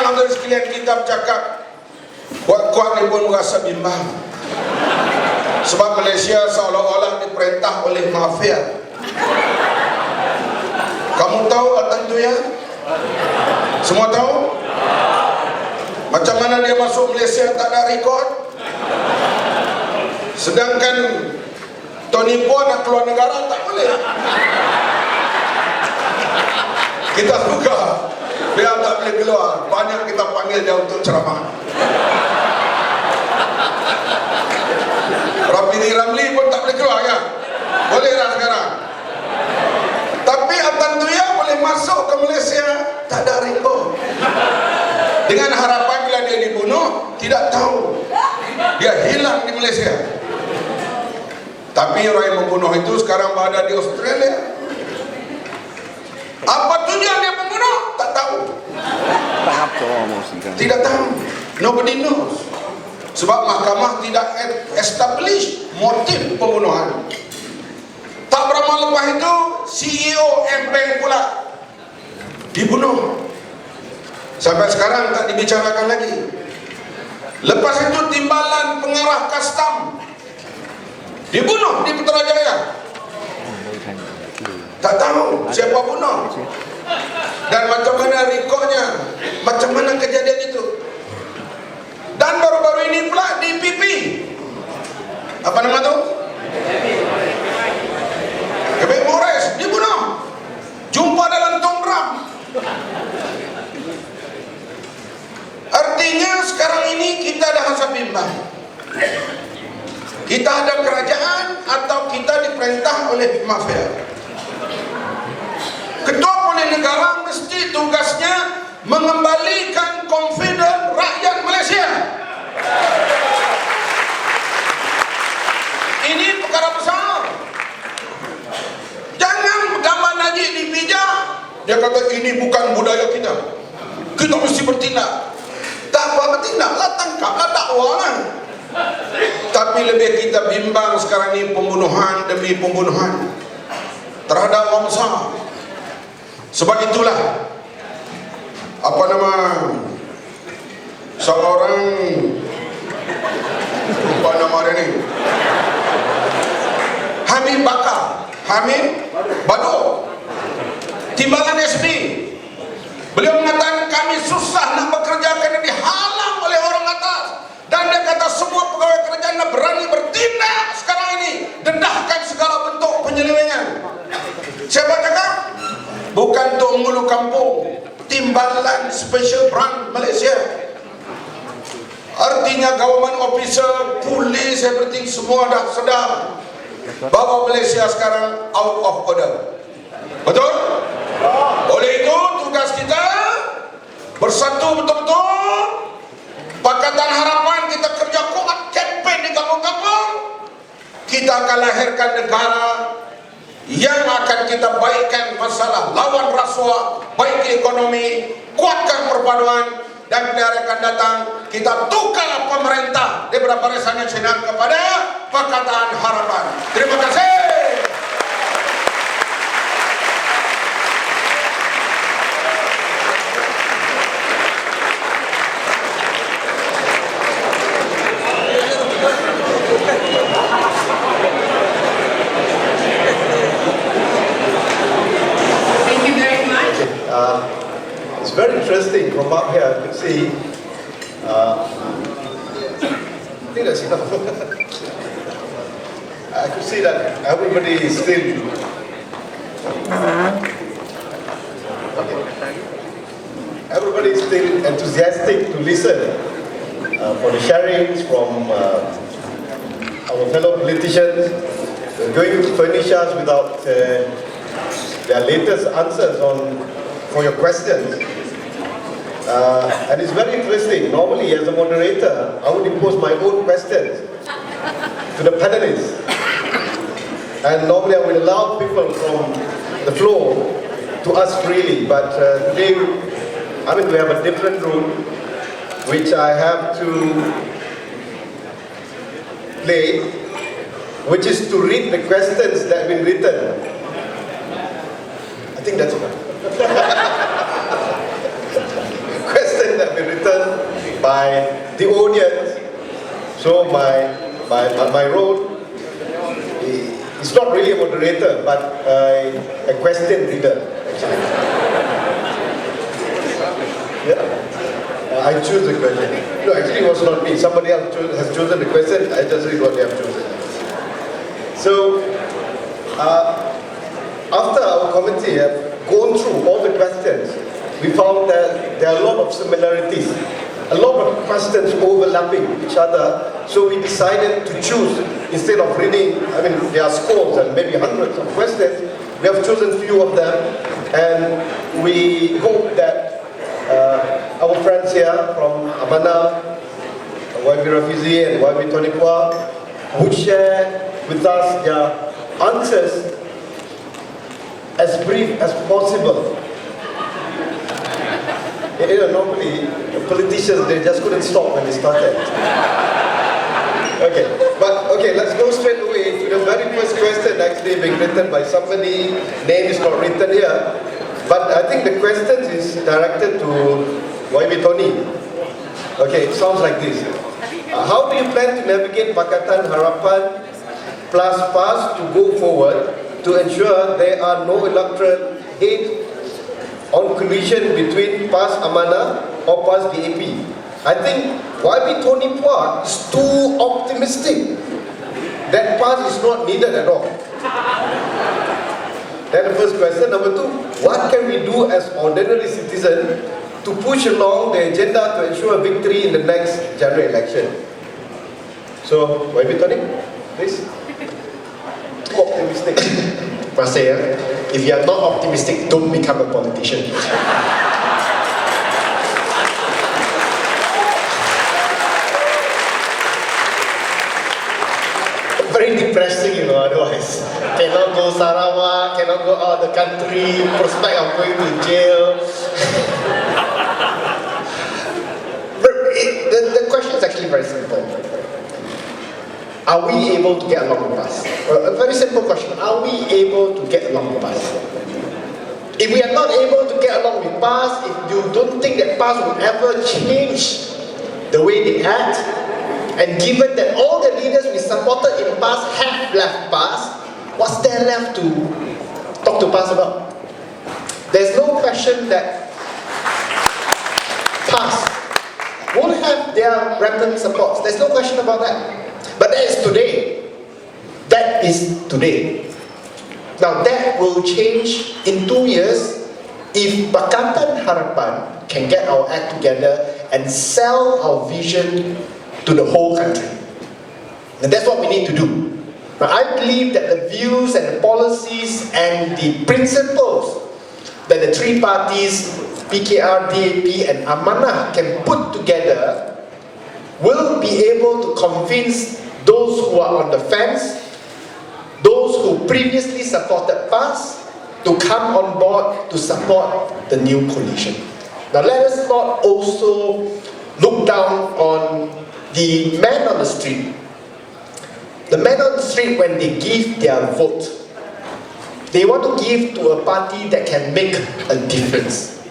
hadirin sekalian, kita bercakap kuat-kuat ni pun merasa bimbang. Sebab Malaysia seolah-olah diperintah oleh mafia. Kamu tahu tentu ya? Semua tahu? Macam mana dia masuk Malaysia tak ada rekod? Sedangkan Tony Puan nak keluar negara tak boleh. Kita buka, dia tak boleh keluar. Banyak kita panggil dia untuk ceramah. Rapidi Ramli pun tak boleh keluar kan? Boleh dah sekarang. Tapi Atantuya boleh masuk ke Malaysia, tak ada rekod. Dengan harapan bila dia dibunuh, tidak tahu dia hilang di Malaysia. Tapi orang yang membunuh itu sekarang berada di Australia. Apa tujuan dia membunuh? Tak tahu. Tidak tahu. Nobody knows. Sebab mahkamah tidak establish motif pembunuhan. Tak berapa lepas itu CEO M-Bank pula dibunuh. Sampai sekarang tak dibicarakan lagi. Lepas itu timbalan pengarah custom dibunuh di Putrajaya. Tak tahu siapa bunuh dan macam mana rekodnya, macam mana kejadian itu. Dan baru-baru ini pula di PP, apa nama tu? Kebek Mores dibunuh, jumpa dalam tongkram. Artinya sekarang ini kita dah rasa bimbang. Kita ada kerajaan atau kita diperintah oleh mafia. Ketua Polis Negara mesti tugasnya mengembalikan confidence rakyat Malaysia. Ini perkara besar. Jangan gambar Najib dipijak, dia kata ini bukan budaya kita, kita mesti bertindak. Tak apa, bertindaklah, tangkaplah, dakwalah. Tapi lebih kita bimbang sekarang ini pembunuhan demi pembunuhan terhadap bangsa. Sebab itulah apa nama seorang, lupa nama dia ni, Hamid Bado, timbalan SB. Beliau mengatakan kami susah nak bekerja kerana dihalang oleh orang atas. Dan dia kata semua pegawai kerajaan nak berani bertindak sekarang ini, dedahkan segala bentuk penyelewengan. Siapa cakap? Bukan Tok Mulu Kampung, timbalan Special Branch Malaysia. Artinya government officer, polis, everything semua dah sedar bahawa Malaysia sekarang out of order. Betul? Oleh itu tugas kita bersatu betul-betul. Pakatan Harapan kita kerja kuat, campaign di kampung-kampung. Kita akan lahirkan negara yang akan kita baikkan masalah lawan rasuah, baik ekonomi, kuatkan perpaduan, dan pilihan akan datang kita tukar pemerintah daripada Barisan Nasional kepada Pakatan Harapan. Terima kasih. It's very interesting from up here. I could see. I think that's enough. I could see that everybody is still. Everybody is still enthusiastic to listen for the sharings from our fellow politicians. They're going to furnish us without their latest answers for your questions. And it's very interesting. Normally, as a moderator, I would impose my own questions to the panelists. And normally, I would allow people from the floor to ask freely. But today, we have a different rule, which I have to play, which is to read the questions that have been written. I think that's enough. Questions that have been by the audience. So my role is not really a moderator, but a question reader, actually. Yeah. I choose the question. No, actually it was not me. Somebody else has chosen the question. I just read what they have chosen. So, after our committee have gone through all the questions, we found that there are a lot of similarities, a lot of questions overlapping each other. So we decided to choose, instead of reading, there are scores and maybe hundreds of questions, we have chosen few of them, and we hope that our friends here from Amanah, YB Rafizi and YB Tonipua would share with us their answers as brief as possible. Normally, politicians, they just couldn't stop when they started. Okay, let's go straight away to the very first question, actually being written by somebody. Name is not written here, but I think the question is directed to YB Tony. Okay, it sounds like this. How do you plan to navigate Pakatan Harapan plus PAS to go forward to ensure there are no electoral hate on collision between PAS Amanah or PAS DAP? I think YB Tony Pua is too optimistic that PAS is not needed at all. That's the first question. Number two, what can we do as ordinary citizens to push along the agenda to ensure victory in the next general election? So, YB Tony, please. Too optimistic. Masaya, if you are not optimistic, don't become a politician. Very depressing, otherwise. Cannot go Sarawak, cannot go out of the country, prospect of going to jail. The question is actually very simple. Are we able to get along with us? A very simple question. Are we able to get along with us? If we are not able to get along with PAS, if you don't think that PAS will ever change the way they act, and given that all the leaders we supported in PAS have left PAS, what's there left to talk to PAS about? There's no question that PAS won't have their remnant supports. There's no question about that. But that is today. That is today. Now that will change in 2 years if Pakatan Harapan can get our act together and sell our vision to the whole country. And that's what we need to do. Now I believe that the views and the policies and the principles that the three parties, PKR, DAP and Amanah, can put together will be able to convince those who are on the fence, those who previously supported PAS, to come on board to support the new coalition. Now let us not also look down on the men on the street. The men on the street, when they give their vote, they want to give to a party that can make a difference.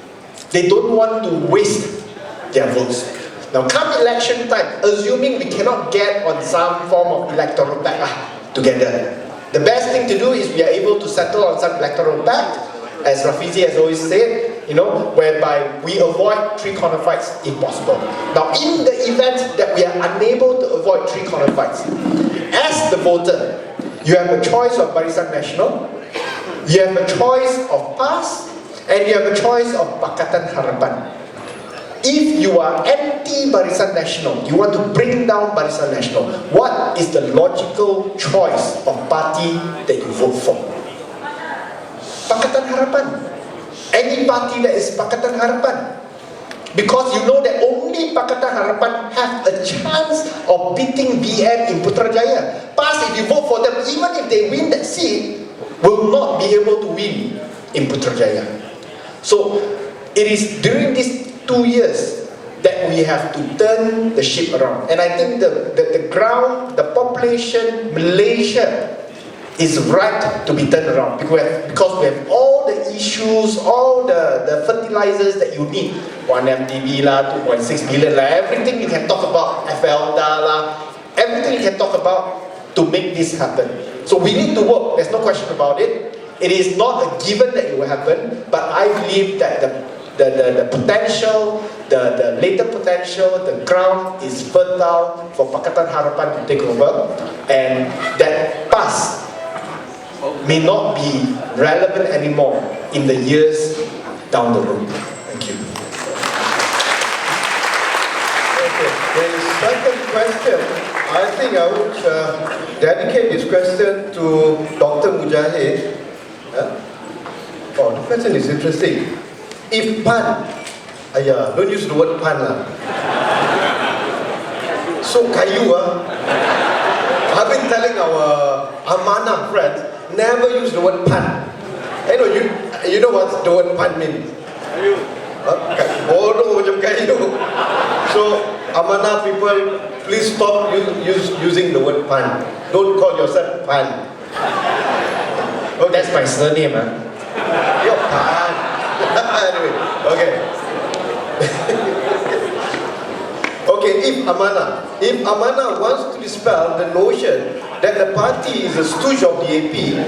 They don't want to waste their votes. Now come election time, assuming we cannot get on some form of electoral pact together, the best thing to do is we are able to settle on some electoral pact, as Rafizi has always said, whereby we avoid three-corner fights if possible. Now in the event that we are unable to avoid three-corner fights, as the voter, you have a choice of Barisan Nasional, you have a choice of PAS, and you have a choice of Pakatan Harapan. If you are anti-Barisan Nasional, you want to bring down Barisan Nasional, what is the logical choice of party that you vote for? Pakatan Harapan. Any party that is Pakatan Harapan. Because you know that only Pakatan Harapan have a chance of beating BN in Putrajaya. PAS, if you vote for them, even if they win that seat, will not be able to win in Putrajaya. So, it is during these 2 years that we have to turn the ship around. And I think the ground, the population, Malaysia is right to be turned around because we have all all the issues, all the fertilizers that you need. 1 MDB lah, 2.6 billion lah, everything you can talk about, FLDA lah, everything you can talk about to make this happen. So we need to work, there's no question about it. It is not a given that it will happen, but I believe that the potential, the later potential, the ground is fertile for Pakatan Harapan to take over, and that past may not be relevant anymore in the years down the road. Thank you. Okay, the second question, I think I would dedicate this question to Dr. Mujahid. Oh, the question is interesting. If pan, don't use the word pan lah. So kayu I've been telling our Amanah friends, never use the word pan. You know what the word pan means? Kayu. Bodoh macam kayu. So Amanah people, please stop using the word pan. Don't call yourself pan. Oh, that's my surname, You're pan. Anyway, okay. Okay, if Amanah wants to dispel the notion that the party is a stooge of DAP,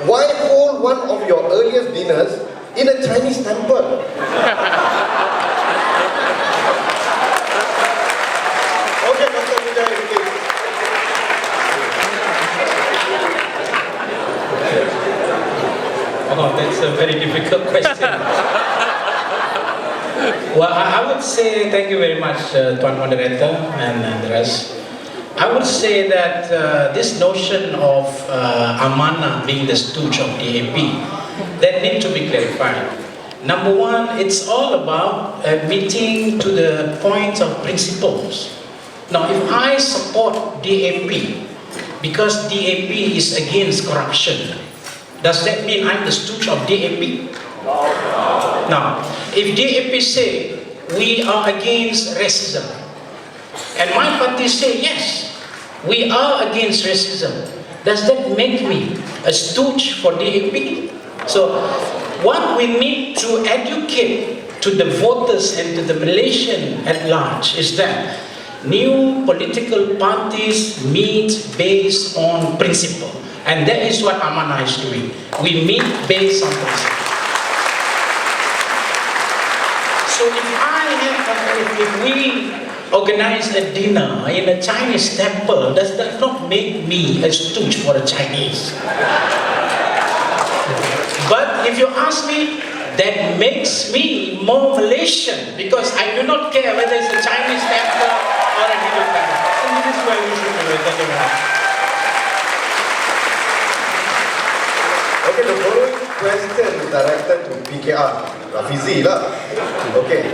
why hold one of your earliest dinners in a Chinese temple? Okay, Dr. Mujahid, please. Oh, that's a very difficult question. Well, I would say thank you very much, Tuan Moderator and the rest. I would say that this notion of Amanah being the stooge of DAP, that need to be clarified. Number one, it's all about meeting to the point of principles. Now, if I support DAP because DAP is against corruption, does that mean I'm the stooge of DAP? Now, if DAP say we are against racism, and my party say yes, we are against racism, does that make me a stooge for DAP? So, what we need to educate to the voters and to the Malaysian at large is that new political parties meet based on principle. And that is what Amanah is doing. We meet based on principle. So if we organize a dinner in a Chinese temple, does that not make me a stooge for the Chinese? But if you ask me, that makes me more Malaysian, because I do not care whether it's a Chinese temple or a Hindu temple. So this is where we should be talking about. Okay, the following question is directed to PKR, Rafizi lah. Okay.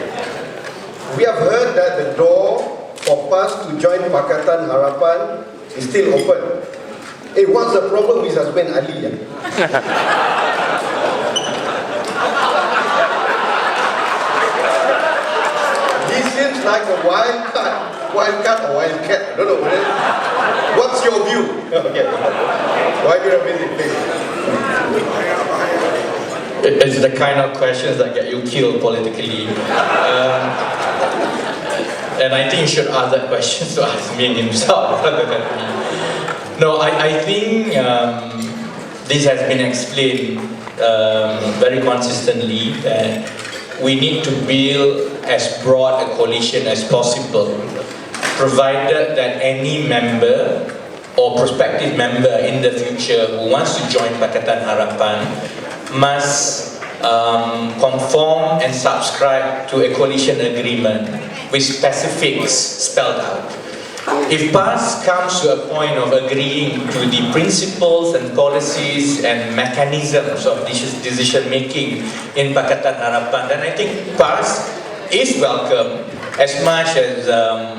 We have heard that the door for PAS to join Pakatan Harapan is still open. Hey, what's the problem with Husband Ali? He seems like a wild cat or wild cat. I don't know. What's your view? Okay. Why do you visit, please? It's the kind of questions that get you killed politically. And I think you should ask that question to Azmin himself rather than me. No, I think this has been explained very consistently that we need to build as broad a coalition as possible, provided that any member or prospective member in the future who wants to join Pakatan Harapan must conform and subscribe to a coalition agreement with specifics spelled out. If PAS comes to a point of agreeing to the principles and policies and mechanisms of decision making in Pakatan Harapan, then I think PAS is welcome as much as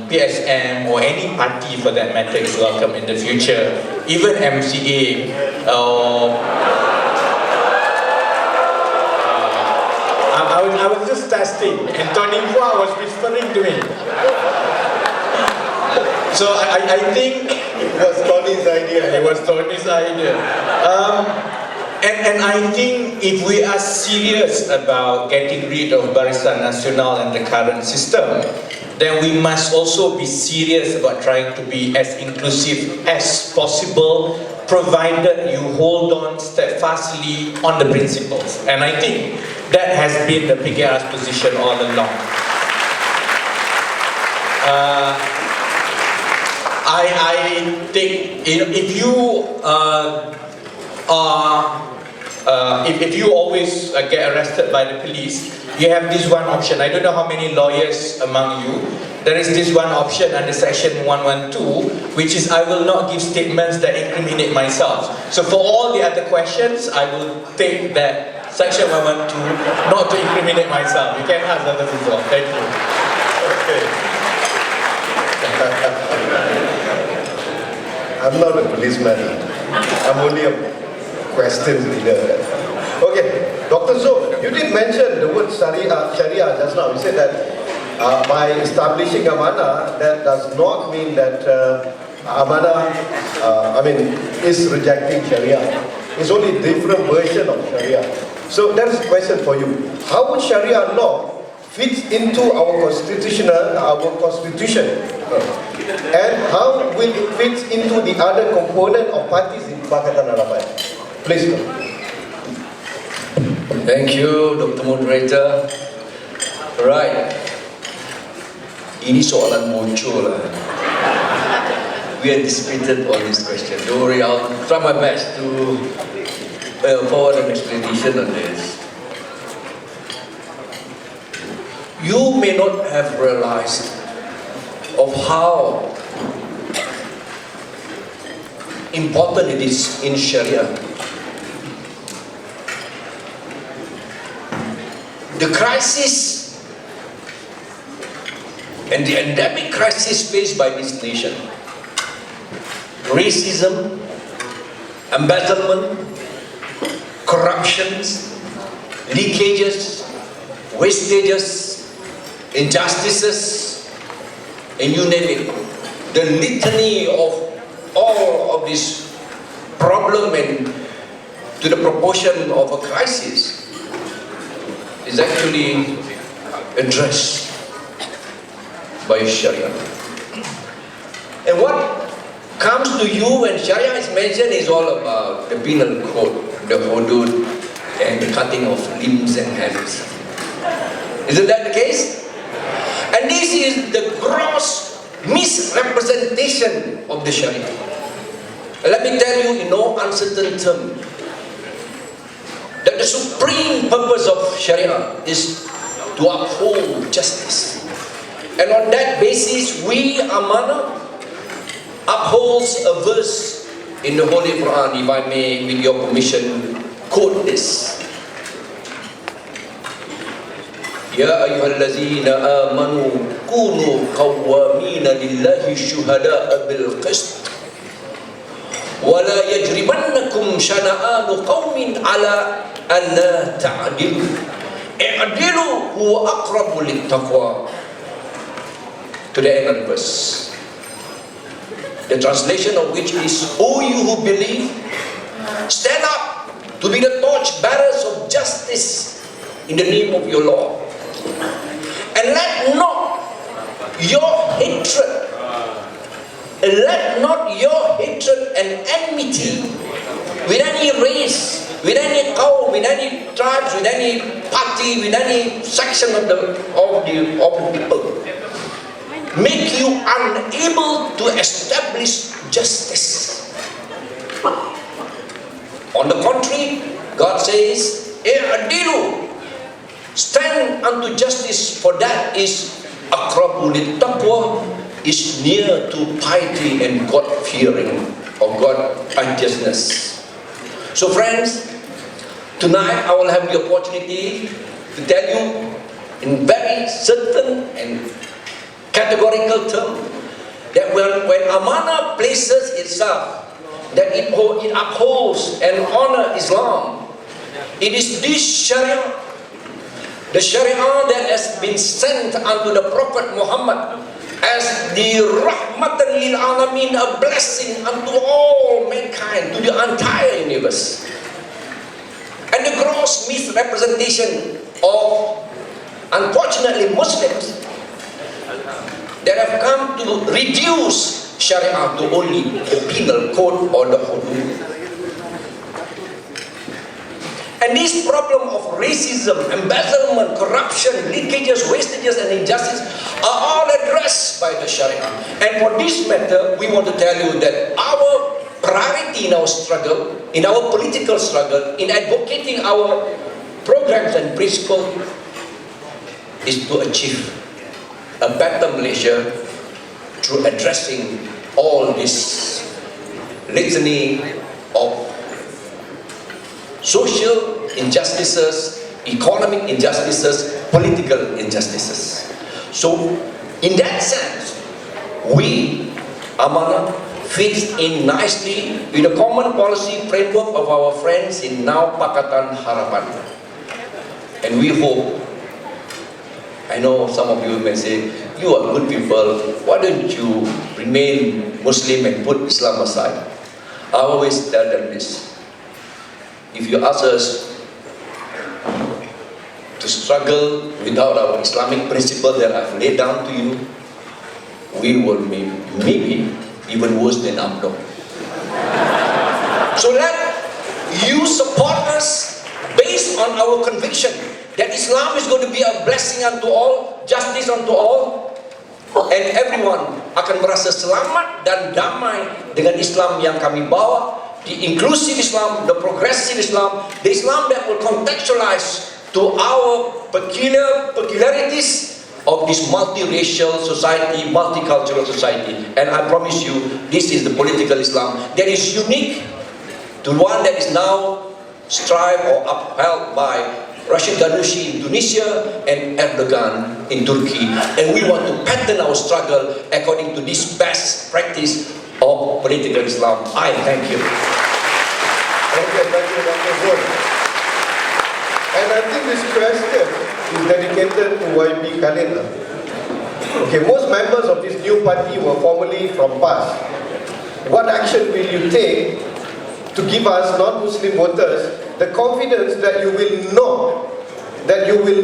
PSM or any party for that matter is welcome in the future. Even MCA I was just testing and Tony Hua was whispering to me. So I think it was Tony's idea. It was Tony's idea. And And I think if we are serious about getting rid of Barisan Nasional and the current system, then we must also be serious about trying to be as inclusive as possible, provided you hold on steadfastly on the principles. And I think that has been the PKR's position all along. I think if you always get arrested by the police, you have this one option. I don't know how many lawyers among you. There is this one option under section 112, which is I will not give statements that incriminate myself. So for all the other questions, I will take that section 112, not to incriminate myself. You can ask others as well. Thank you. Okay. I'm not a policeman. I'm only a question leader. Okay, Dr. Zul, you did mention the word Sharia just now. You said that by establishing Amanah, that does not mean that Amanah, is rejecting Sharia. It's only a different version of Sharia. So that is a question for you. How would Sharia law fit into our constitution, and how will it fit into the other component of parties in Pakatan Harapan? Please go. Thank you, Dr. Moderator. Right. Ini soalan muncul lah. We anticipated all these questions. Don't worry, I'll try my best to forward an explanation on this. You may not have realized of how important it is in Sharia. The crisis and the endemic crisis faced by this nation, racism, embezzlement, corruptions, leakages, wastages, injustices, and you name it, the litany of all of this problem and to the proportion of a crisis is actually addressed by Sharia. And what comes to you when Sharia is mentioned is all about the penal code, the hudud, and the cutting of limbs and hands. Isn't that the case? And this is the gross misrepresentation of the Sharia. Let me tell you in no uncertain term that the supreme purpose of Sharia is to uphold justice. And on that basis, we, Amanah, upholds a verse in the Holy Quran, if I may, with your permission, quote this. Ya ayyuhallazina amanu kunu qawwamina lillahi syuhada'a bil qist wa la yajrimannakum shana'anu qawmin ala an la ta'dilu i'dilu huwa aqrabu lit taqwa. To the end of the verse, the translation of which is, O you who believe, stand up to be the torch bearers of justice in the name of your Lord, and let not your hatred and enmity with any race, with any cow, with any tribes, with any party, with any section of the people make you unable to establish justice. On the contrary, God says, "I'dilu," stand unto justice, for that is aqrabu lit taqwa, is near to piety and God-fearing, or God righteousness. So friends, tonight I will have the opportunity to tell you in very certain and categorical term that when Amanah places itself that it upholds and honor Islam, it is this Sharia, the Sharia that has been sent unto the Prophet Muhammad as the rahmatan lil alamin, a blessing unto all mankind, to the entire universe. gross misrepresentation of, unfortunately, Muslims that have come to reduce Sharia to only the penal code or the hudud. And this problem of racism, embezzlement, corruption, leakages, wastages and injustice are all addressed by the Sharia. And for this matter, we want to tell you that our priority in our struggle, in our political struggle, in advocating our programs and principles is to achieve a better Malaysia through addressing all this litany of social injustices, economic injustices, political injustices. So, in that sense, we, Amanah, fits in nicely with the common policy framework of our friends in now Pakatan Harapan. And we hope, I know some of you may say, you are good people, why don't you remain Muslim and put Islam aside? I always tell them this. If you ask us to struggle without our Islamic principle that I've laid down to you, we will maybe even worse than UMNO. So let you support us based on our conviction that Islam is going to be a blessing unto all, justice unto all, and everyone akan merasa selamat dan damai dengan Islam yang kami bawa. The inclusive Islam, the progressive Islam, the Islam that will contextualize to our peculiarities of this multiracial society, multicultural society. And I promise you, this is the political Islam that is unique to one that is now strived or upheld by Rashid Ghannouchi in Tunisia and Erdogan in Turkey. And we want to pattern our struggle according to this best practice of political Islam. I thank you. Thank you, Dr. Zul. And I think this question is dedicated to YB Khalid. Okay, most members of this new party were formerly from PAS. What action will you take to give us non-Muslim voters the confidence that you will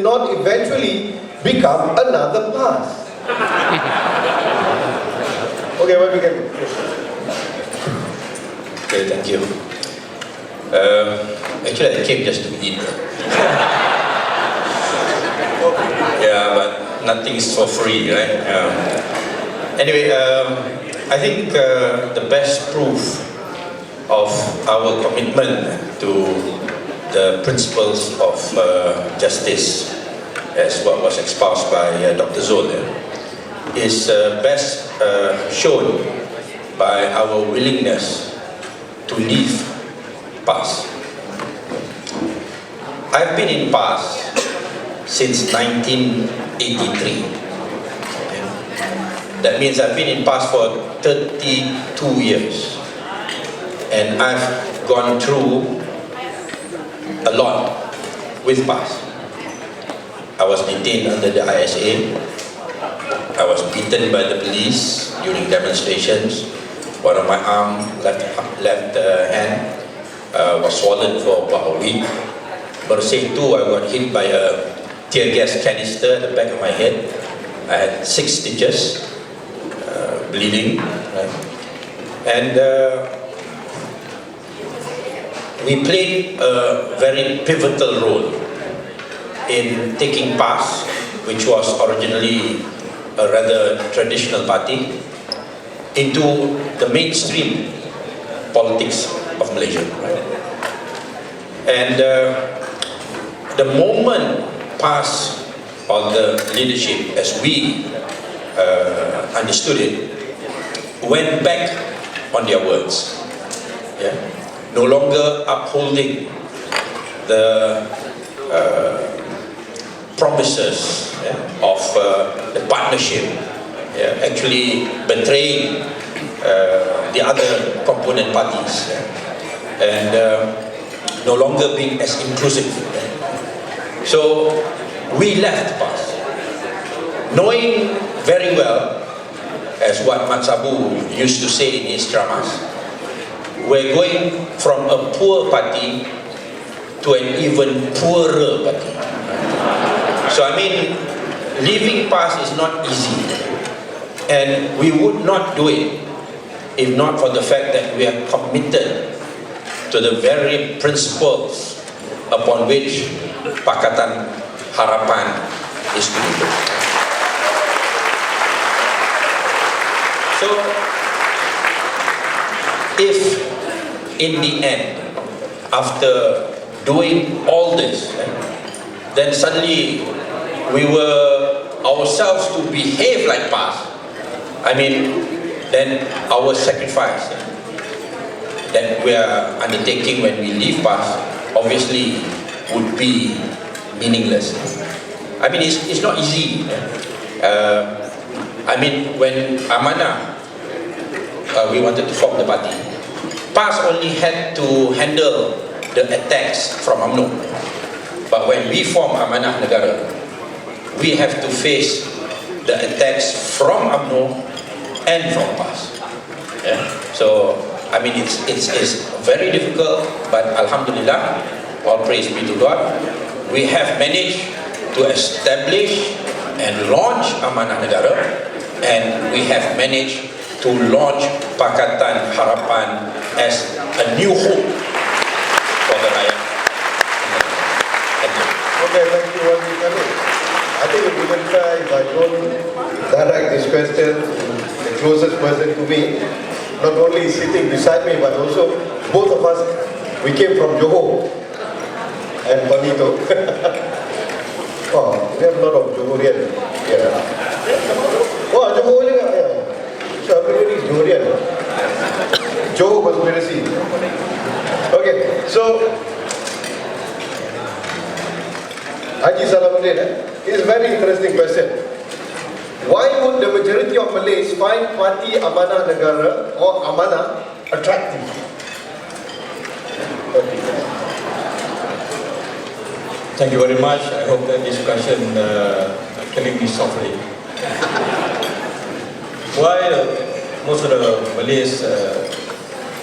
not eventually become another PAS? Okay, YB Khalid. Okay, thank you. Actually, I came just to eat. Yeah, but nothing is for free, right? Anyway, I think the best proof of our commitment to the principles of justice, as what was espoused by Dr. Zul, is best shown by our willingness to leave PAS. I've been in PAS since 1983. That means I've been in PAS for 32 years. And I've gone through a lot with PAS. I was detained under the ISA. I was beaten by the police during demonstrations. One of my arm, left hand, was swollen for about a week. Bersih too, I got hit by a tear gas canister at the back of my head. I had 6 stitches, bleeding. Right? And we played a very pivotal role in taking PAS, which was originally a rather traditional party, into the mainstream politics of Malaysia. Right? And the moment PAS, or the leadership as we understood it, went back on their words. Yeah? No longer upholding the promises of the partnership, actually betraying the other component parties, and no longer being as inclusive. So we left PAS, knowing very well, as what Mat Sabu used to say in his dramas, we're going from a poor party to an even poorer party. So I mean, leaving PAS is not easy, and we would not do it if not for the fact that we are committed to the very principles upon which Pakatan Harapan is to be built. So, if in the end, after doing all this, then suddenly we were ourselves to behave like PAS, I mean, then our sacrifice that we are undertaking when we leave PAS obviously would be meaningless. I mean, it's not easy. I mean, when Amanah, we wanted to form the party, PAS only had to handle the attacks from UMNO. But when we form Amanah Negara, we have to face the attacks from UMNO and from PAS. Yeah. So, I mean, it's very difficult, but Alhamdulillah, all praise be to God, we have managed to establish and launch Amanah Negara, and we have managed to launch Pakatan Harapan as a new hope for the rakyat. Thank you. Okay, thank you, Wali Khalid. I think we will try, if I don't direct this question to the closest person to me, not only sitting beside me, but also both of us, we came from Johor and Bonito. Oh, we have a lot of Johorian here. Oh, Johor juga, yeah. So everybody is Johorian. Johor conspiracy. Okay, so Haji Salamuddin, it's a very interesting question. Why would the majority of Malays find Parti Amanah Negara or Amanah attractive? Okay. Thank you very much. I hope that this question killing me softly. Why most of the Malays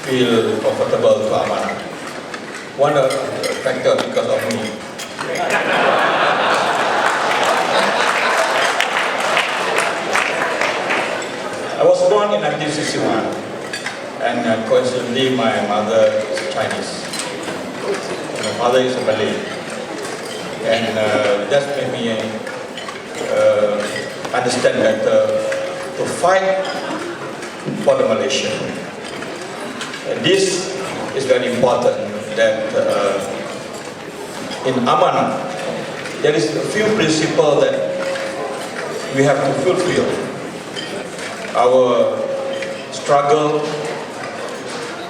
feel comfortable to Amanah? One factor because of me. I was born in 1961, and coincidentally my mother is Chinese. My father is a Malay, and that made me understand that to fight for the Malaysian. And this is very important, that in Amanah there is a few principles that we have to fulfill. Our struggle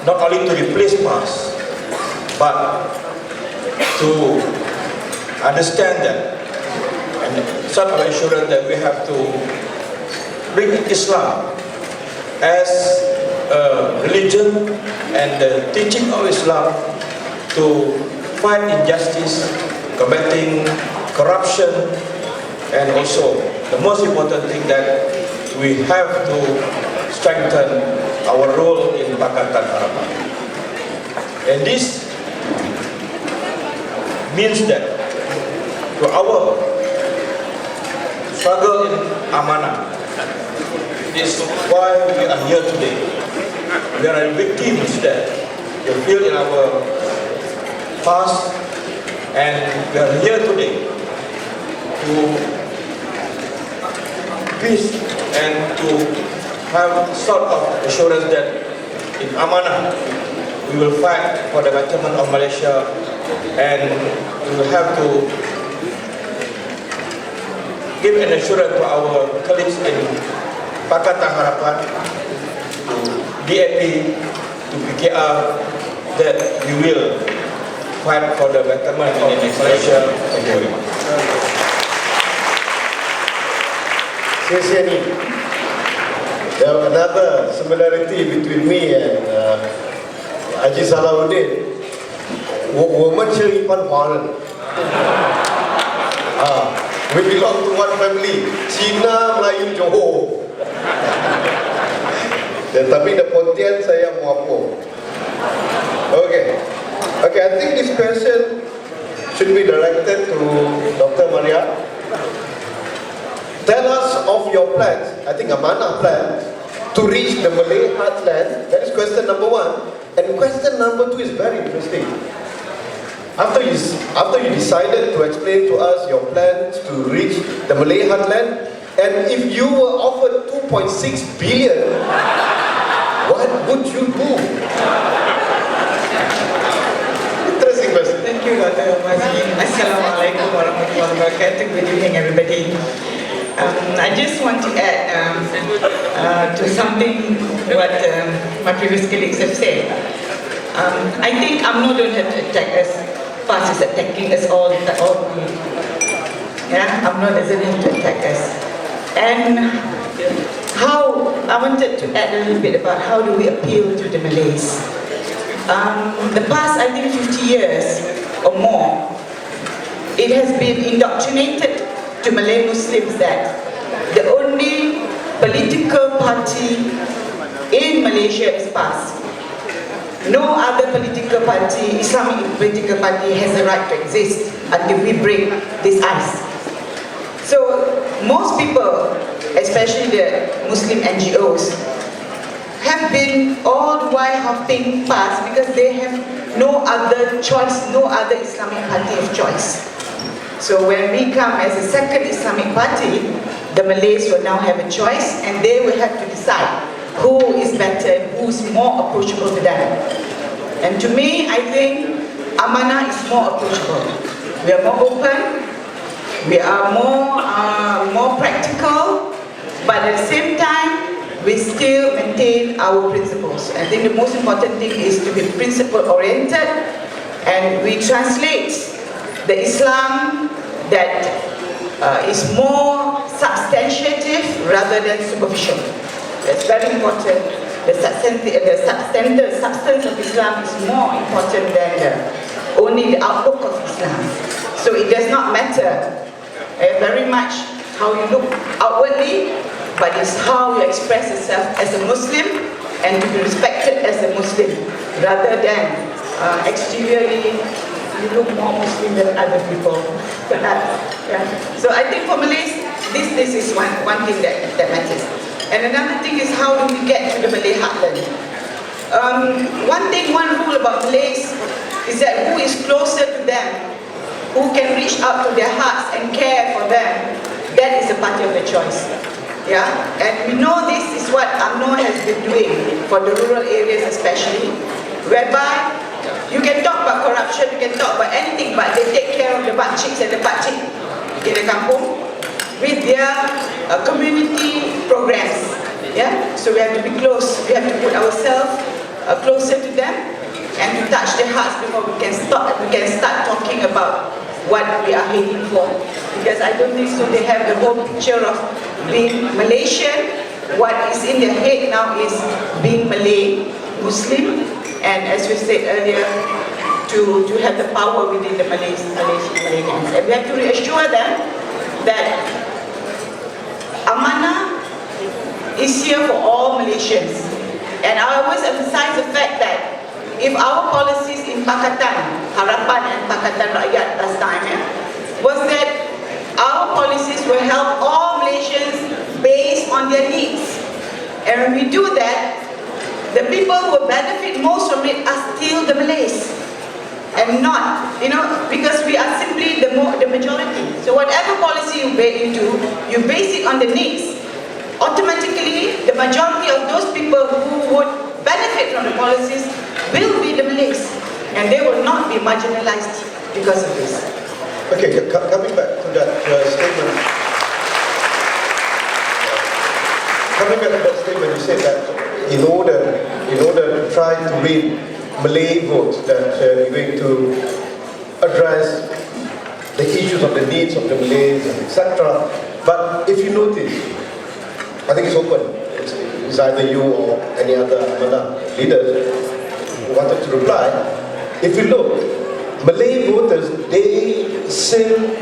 not only to replace PAS, but to understand that and self-assurance that we have to bring Islam as a religion and the teaching of Islam to fight injustice, combating corruption, and also the most important thing that we have to strengthen our role in Pakatan Harapan. And this means that to our struggle in Amanah, this is why we are here today. We are victims that we feel in our past, and we are here today to peace and to have sort of assurance that in Amanah we will fight for the betterment of Malaysia, and we will have to give an assurance to our colleagues in Pakatan Harapan, to DAP, to PKR, that we will fight for the betterment of Malaysia. Thank you very much. There's another similarity between me and Haji Salahuddin. 我们是一般华人。We belong to one family, Cina, Melayu, Johor. Tapi the Pontian saya Muapo. Okay, I think this question should be directed to Dr. Maria. Tell us of your plans, I think Amanah plans, to reach the Malay heartland. That is question number 1. And question number 2 is very interesting. After you decided to explain to us your plans to reach the Malay heartland, and if you were offered 2.6 billion, what would you do? Interesting question. Thank you, Dr. Mazin. Assalamualaikum warahmatullahi wabarakatuh. Good evening, everybody. I just want to add to something what my previous colleagues have said. I think UMNO don't have to attack us. PAS is attacking us all. Yeah, UMNO doesn't have to attack us. And how I wanted to add a little bit about how do we appeal to the Malays. The past, I think, 50 years or more, it has been indoctrinated to Malay Muslims that the only political party in Malaysia is PAS. No other political party, Islamic political party, has the right to exist until we break this ice. So most people, especially the Muslim NGOs, have been all the while helping PAS because they have no other choice, no other Islamic party of choice. So when we come as a second Islamic party, the Malays will now have a choice and they will have to decide who is better, who is more approachable to them. And to me, I think Amanah is more approachable. We are more open, we are more practical, but at the same time, we still maintain our principles. I think the most important thing is to be principle-oriented, and we translate the Islam that is more substantiative rather than superficial. That's very important. The substance of Islam is more important than only the outlook of Islam. So it does not matter very much how you look outwardly, but it's how you express yourself as a Muslim and to be respected as a Muslim, rather than exteriorly you look more Muslim than other people. So I think for Malays, this is one thing that matters. And another thing is how do we get to the Malay heartland? One rule about Malays is that who is closer to them, who can reach out to their hearts and care for them, that is the party of their choice. Yeah, and we know this is what UMNO has been doing for the rural areas especially, whereby you can talk about corruption, you can talk about anything, but they take care of the pakciks and the pakcik in the kampung with their community programs. Yeah, so we have to be close, we have to put ourselves closer to them and to touch their hearts before we can start talking about what we are heading for. Because I don't think so they have the whole picture of being Malaysian. What is in their head now is being Malay, Muslim, and as we said earlier, to have the power within the Malays. And we have to reassure them that Amanah is here for all Malaysians. And I always emphasize the fact that if our policies in Pakatan Harapan and Pakatan Rakyat last time was that our policies will help all Malaysians based on their needs. And when we do that, the people who will benefit most from it are still the Malays. And not, because we are simply the majority. So whatever policy you do, you base it on the needs. Automatically, the majority of those people who would benefit from the policies will be the Malays. And they will not be marginalized because of this. Okay, coming back to that statement. You said that in order to try to win Malay votes, that you're going to address the issues of the needs of the Malays, etc. But if you notice, I think it's open. It's either you or any other Amanah leaders who wanted to reply. If you look, Malay voters, they seem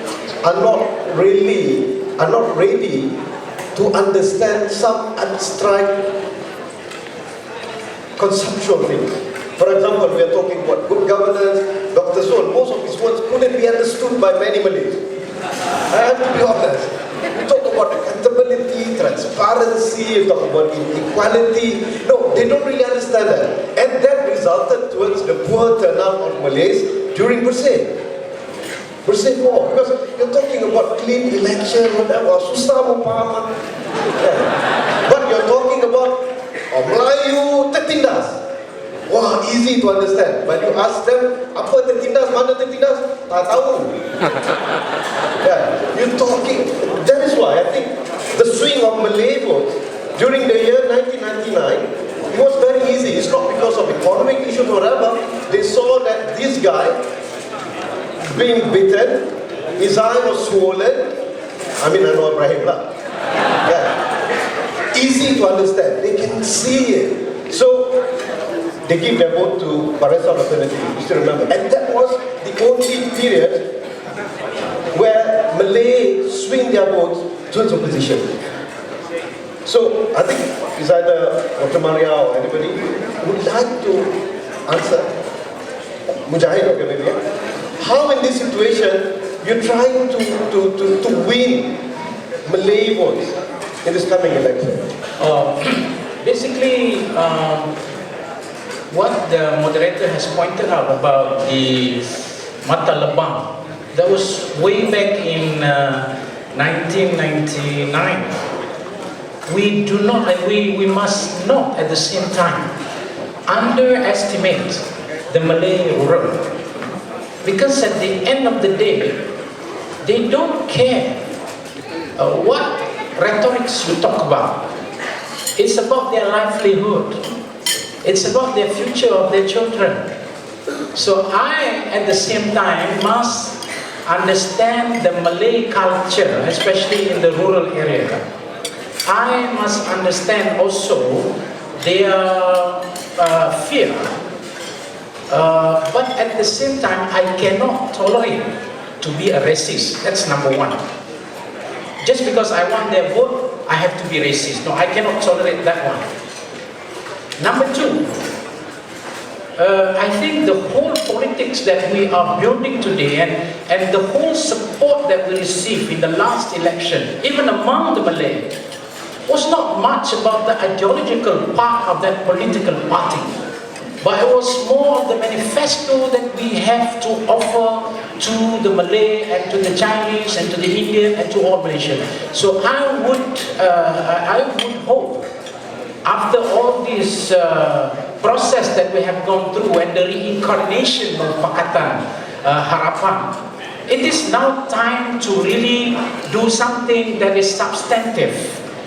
are not ready to understand some abstract conceptual things. For example, we are talking about good governance. Dr. Dr. Zul, most of his words couldn't be understood by many Malays. I have to be honest. You talk about accountability, transparency, you talk about equality. No, they don't really understand that. And that resulted towards the poor turnout of Malays during Bersih War. Because you're talking about clean election, whatever, susah mau faham. But you're talking about Melayu tertindas. Wah, easy to understand. But you ask them, apa tertindas, mana tertindas? Tak tahu. You're talking. That is why I think the swing of Malay votes during the year 1999, it was very easy. It's not because of economic issues or whatever. They saw that this guy being beaten, his eye was swollen. I mean, Anwar Ibrahim lah. Easy to understand. They can see it. So they give their vote to Barisan Alternative, you still remember. And that was the only period where Malay swing their votes towards opposition. So I think it's either Dr. Maria or anybody would like to answer. Mujahid, okay, maybe. How in this situation you're trying to win Malay votes in this coming election? Basically, what the moderator has pointed out about the mata lebam, that was way back in 1999. We do not, and we must not at the same time underestimate the Malay rural, because at the end of the day, they don't care what rhetorics you talk about. It's about their livelihood. It's about the future of their children. So I, at the same time, must understand the Malay culture, especially in the rural area. I must understand also their fear. But at the same time, I cannot tolerate to be a racist. That's number one. Just because I want their vote, I have to be racist. No, I cannot tolerate that one. Number two, I think the whole politics that we are building today and the whole support that we received in the last election, even among the Malay, was not much about the ideological part of that political party, but it was more of the manifesto that we have to offer to the Malay and to the Chinese and to the Indian and to all Malaysians. So I would hope, after all this process that we have gone through and the reincarnation of Pakatan Harapan, it is now time to really do something that is substantive,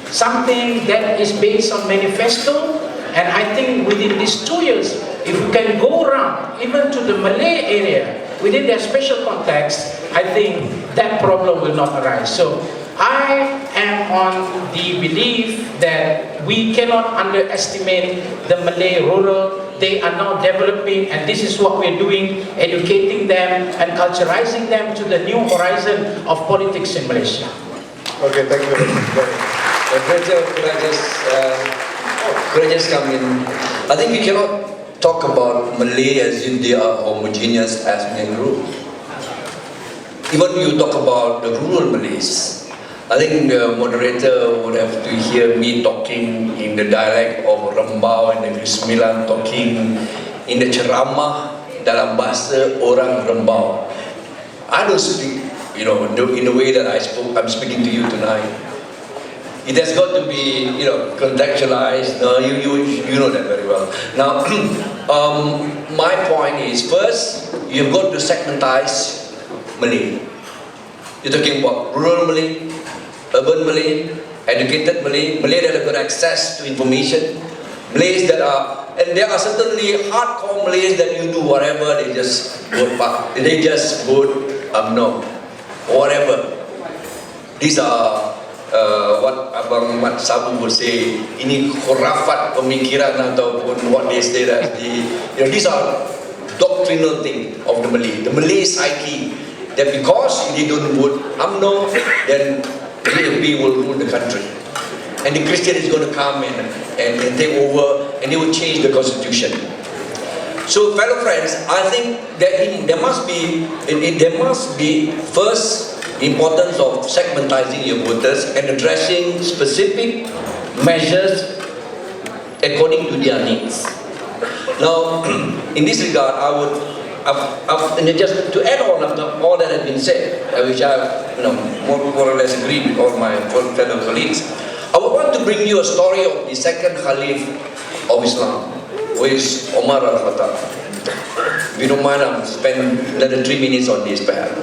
something that is based on manifesto. And I think within these 2 years, if we can go around even to the Malay area within their special context, I think that problem will not arise. So I am on the belief that we cannot underestimate the Malay rural. They are now developing, and this is what we're doing, educating them and culturalizing them to the new horizon of politics in Malaysia. Okay, thank you. Could I just come in? I think we cannot talk about Malay as if they are homogeneous ethnic group. Even you talk about the rural Malays, I think the moderator would have to hear me talking in the dialect of Rembau and Negeri Sembilan, talking in the ceramah dalam bahasa orang Rembau. I don't speak, in the way that I'm speaking to you tonight. It has got to be, contextualized. You know that very well. Now, my point is, first, you've got to segmentize Malay. You're talking about rural Malay, urban Malay, educated Malay, Malay that have got access to information, Malays that are, and there are certainly hardcore Malays that you do whatever, they just vote UMNO, whatever. These are what Abang Mat Sabu would say, ini khurafat pemikiran ataupun what they say as these are doctrinal thing of the Malay psyche, that because they don't vote UMNO, then PAP will rule the country. And the Christian is going to come and take over, and they will change the constitution. So, fellow friends, I think that there must be first the importance of segmentizing your voters and addressing specific measures according to their needs. Now, in this regard, I would, and just to add on after all that has been said, which I, more or less agree with all my fellow colleagues, I would want to bring you a story of the second Caliph of Islam, who is Umar al-Khattab. If you don't mind, I'll spend another 3 minutes on this perhaps.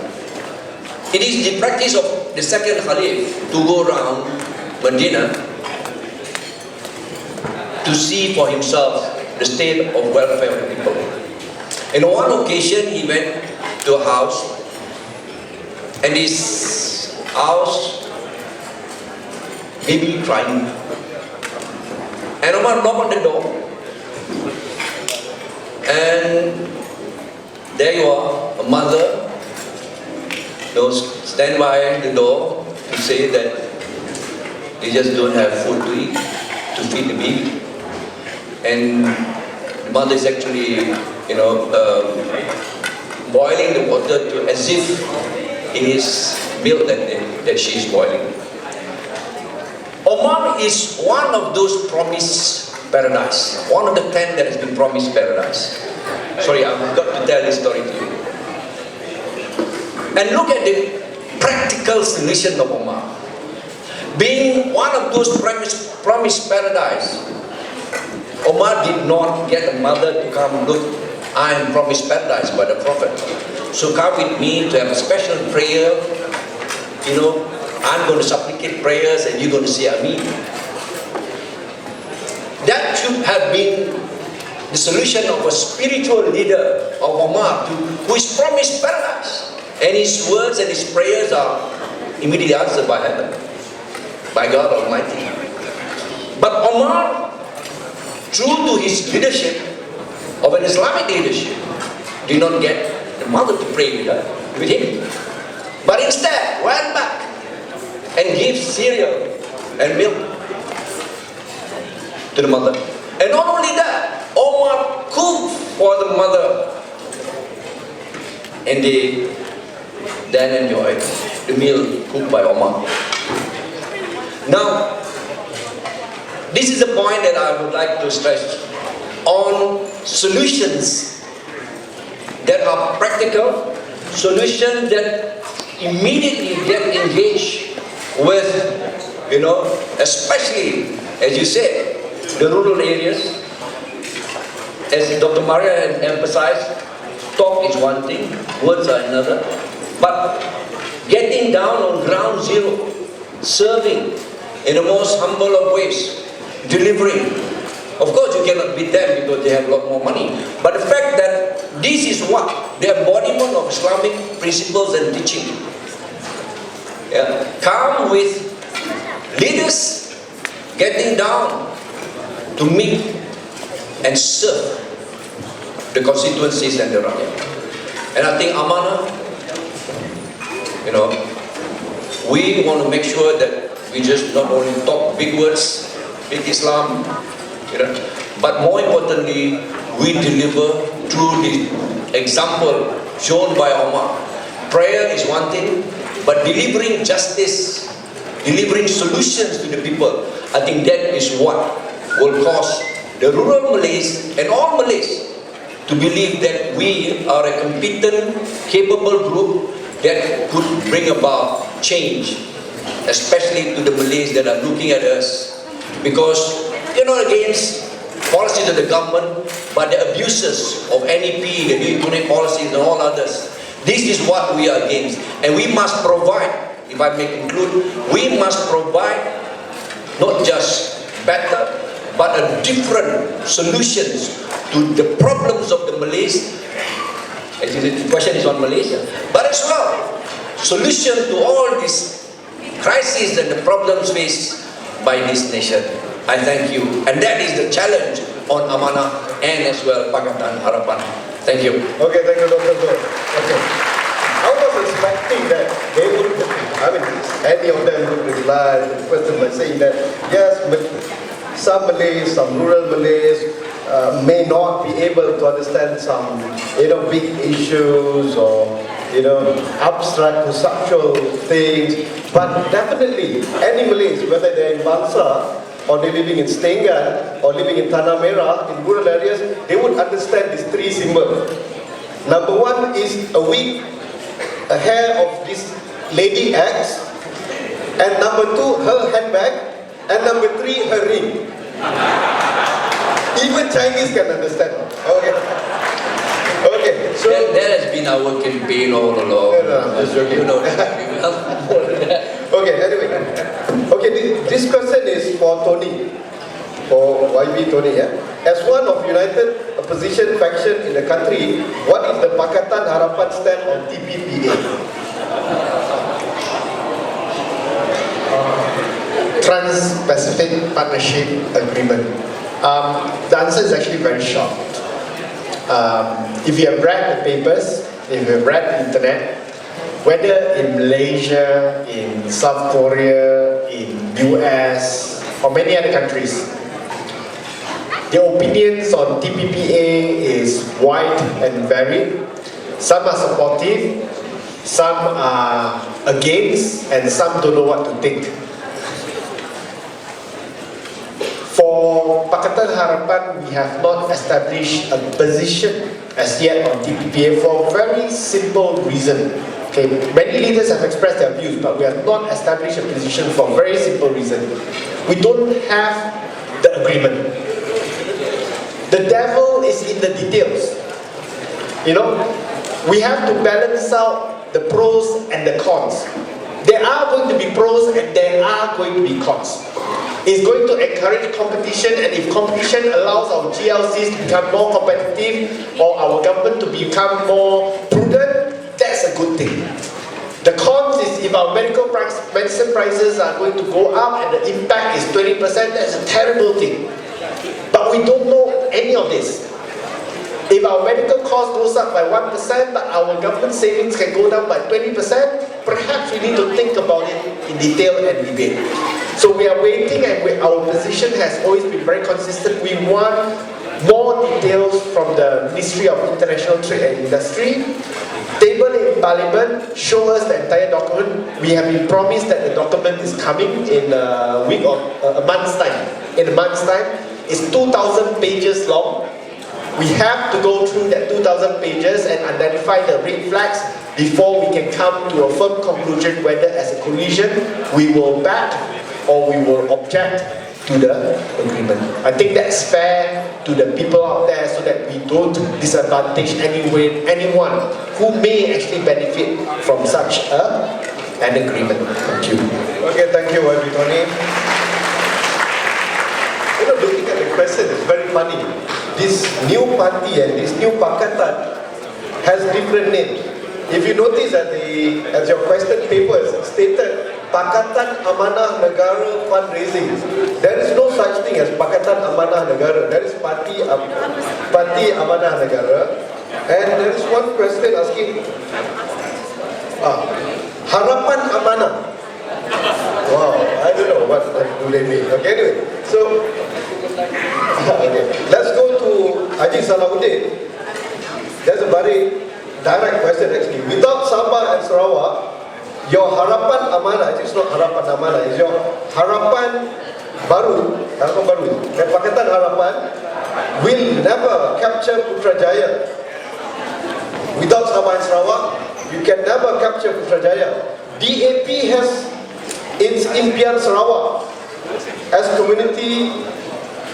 It is the practice of the second Caliph to go around Medina to see for himself the state of welfare of people. And on one occasion, he went to a house, and his house maybe crying. And Umar knocked on the door, and there you are, a mother, stand by the door to say that they just don't have food to eat, to feed the baby. And the mother is actually, boiling the water as if it is milk that she is boiling. Omar is one of those promised paradise, one of the 10 that has been promised paradise. Sorry, I've got to tell this story to you. And look at the practical solution of Omar. Being one of those promised paradise, Omar did not get the mother to come, look, I am promised paradise by the Prophet. So come with me to have a special prayer. I'm going to supplicate prayers and you're going to say Ameen. That should have been the solution of a spiritual leader of Omar who is promised paradise. And his words and his prayers are immediately answered by heaven, by God Almighty. But Omar, true to his leadership, of an Islamic leadership, did not get the mother to pray with him. But instead went back and gave cereal and milk to the mother. And not only that, Omar cooked for the mother. And they then enjoyed the meal cooked by Omar. Now, this is a point that I would like to stress on solutions that are practical, solutions that immediately get engaged with, especially, as you said, the rural areas. As Dr. Maria emphasized, talk is one thing, words are another, but getting down on ground zero, serving in the most humble of ways, delivering. Of course you cannot beat them because they have a lot more money, but the fact that this is what the embodiment of Islamic principles and teaching. Come with leaders getting down to meet and serve the constituencies and the rakyat. And I think Amanah, we want to make sure that we just not only talk big words, big Islam, but more importantly, we deliver through the example shown by Omar. Prayer is one thing, but delivering justice, delivering solutions to the people, I think that is what will cause the rural Malays and all Malays to believe that we are a competent, capable group that could bring about change, especially to the Malays that are looking at us. Because you're not against policies of the government, but the abuses of NEP, the new economic policies and all others. This is what we are against. And we must provide, if I may conclude, we must provide not just better, but a different solutions to the problems of the Malays. Actually, the question is on Malaysia, but as well, solution to all these crises and the problems faced by this nation. I thank you. And that is the challenge on Amanah and as well Pakatan Harapan. Thank you. Okay, thank you, Dr. Zul. Okay. I was expecting that they would, any of them would reply to the question by saying that, yes, some Malays, some rural Malays may not be able to understand some, big issues or, abstract conceptual things. But definitely, any Malays, whether they're in Bangsa or they're living in Stengan or living in Tanah Merah, in rural areas, they would understand these three symbols. Number one is a wig, a hair of this lady X, and number two, her handbag, and number three, her ring. Even Chinese can understand. Okay. Okay. So that has been our campaign all along. No, I'm just joking. You know that. Okay. Anyway. Okay. This question is for Tony, for YB Tony. As one of united opposition faction in the country, what is the Pakatan Harapan stand on TPPA? Trans-Pacific Partnership Agreement. The answer is actually very short. If you have read the papers, if you have read the internet, whether in Malaysia, in South Korea, in US, or many other countries, the opinions on TPPA is wide and varied. Some are supportive, some are against, and some don't know what to think. For Pakatan Harapan, we have not established a position as yet on TPPA for a very simple reason. Okay, many leaders have expressed their views, but we have not established a position for a very simple reason. We don't have the agreement. The devil is in the details. We have to balance out the pros and the cons. There are going to be pros and there are going to be cons. It's going to encourage competition, and if competition allows our GLCs to become more competitive or our government to become more prudent, that's a good thing. The cons is if our medicine prices are going to go up and the impact is 20%, that's a terrible thing. But we don't know any of this. If our medical cost goes up by 1%, but our government savings can go down by 20%, perhaps we need to think about it in detail and debate. So we are waiting, and our position has always been very consistent. We want more details from the Ministry of International Trade and Industry. Table in Parliament, show us the entire document. We have been promised that the document is coming in a week or a month's time. In a month's time, it's 2,000 pages long. We have to go through that 2,000 pages and identify the red flags before we can come to a firm conclusion whether as a coalition we will back or we will object to the agreement. I think that's fair to the people out there so that we don't disadvantage anyone who may actually benefit from such an agreement. Thank you. Okay, thank you, YB Tony. Looking at the question, it's very funny. This new party and this new Pakatan has different names. If you notice as your question papers stated, Pakatan Amanah Negara Fundraising. There is no such thing as Pakatan Amanah Negara. There is Parti Amanah Negara. And there is one question asking, Harapan Amanah. Wow, I don't know what do they mean. Okay, anyway, so okay, let's go to Haji Salahuddin. There's a very direct question actually. Without Sabah and Sarawak, your Harapan Amanah, it's not Harapan Amanah, it's your Harapan Baru, the Pakatan Harapan will never capture Putrajaya. Without Sabah and Sarawak, you can never capture Putrajaya. DAP has its Impian Sarawak as community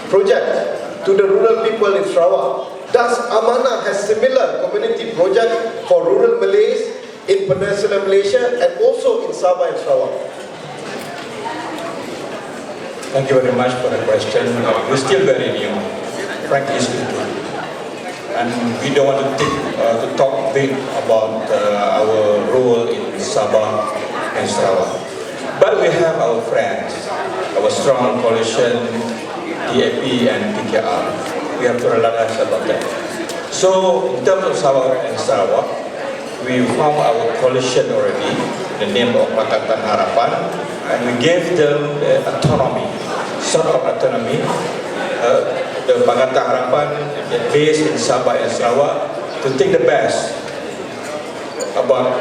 project to the rural people in Sarawak. Thus, Amanah has similar community project for rural Malays in Peninsular Malaysia and also in Sabah and Sarawak. Thank you very much for the question. We're still very new, frankly speaking, and we don't want to talk big about our role in Sabah and Sarawak. But we have our friends, our strong coalition, DAP and PKR. We have to realize about that. So, in terms of Sabah and Sarawak, we formed our coalition already, the name of Pakatan Harapan, and we gave them autonomy, sort of autonomy, the Pakatan Harapan based in Sabah and Sarawak to take the best about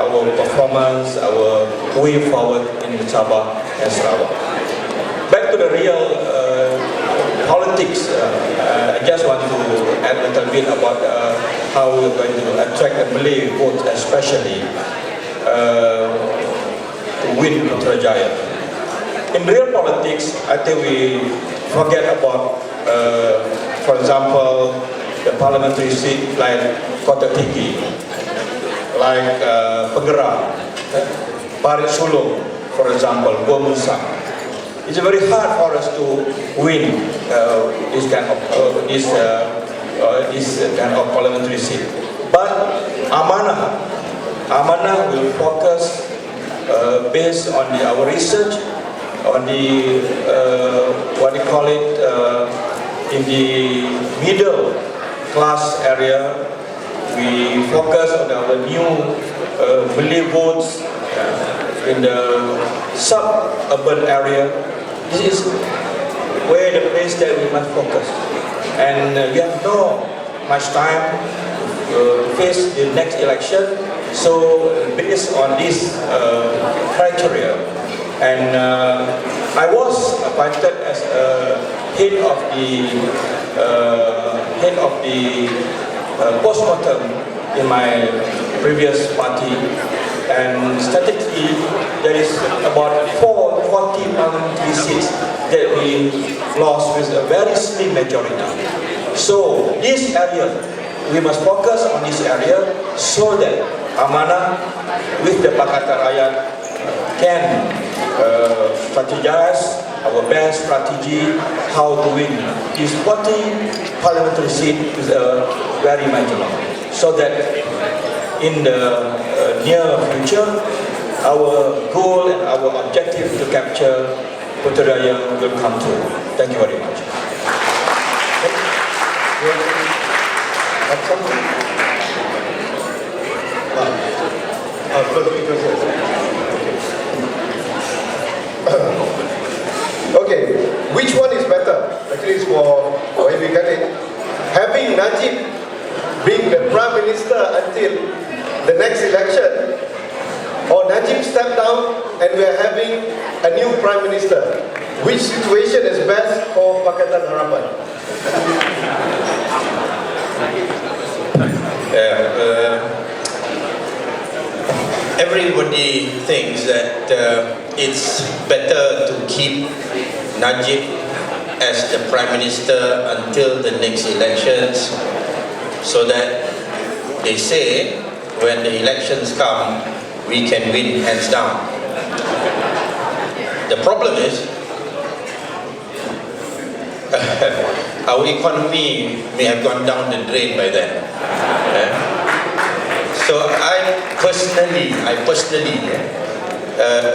our performance, our way forward in Sabah and Sarawak. Back to the real politics, I just want to add a little bit about how we're going to attract the Malay vote, especially to win Putrajaya. In real politics, I think we forget about, for example, the parliamentary seat like Kota Tinggi, like Pengerang, Parit Sulong, for example, Gua Musang. It's very hard for us to win this kind of parliamentary seat. But Amanah will focus based on our research on the what they call it in the middle class area. We focus on our new Malay votes in the suburban area. This is where the place that we must focus, and we have no much time to face the next election. So based on this criteria, and I was appointed as head of the postmortem in my previous party, and statistically there is about 40 parliamentary seats that we lost with a very slim majority. So this area, we must focus on this area so that Amanah with the Pakatan Rakyat can strategize our best strategy how to win this 40 parliamentary seat is a very major, so that in the near future our goal and our objective to capture Putrajaya will come true. Thank you very much. Okay, which one is better? Actually, it's for when we get it. Having Najib being the Prime Minister until the next election, or Najib step down and we are having a new Prime Minister. Which situation is best for Pakatan Harapan? Everybody thinks that it's better to keep Najib as the Prime Minister until the next elections, so that they say when the elections come, we can win hands down. The problem is our economy may have gone down the drain by then. So I personally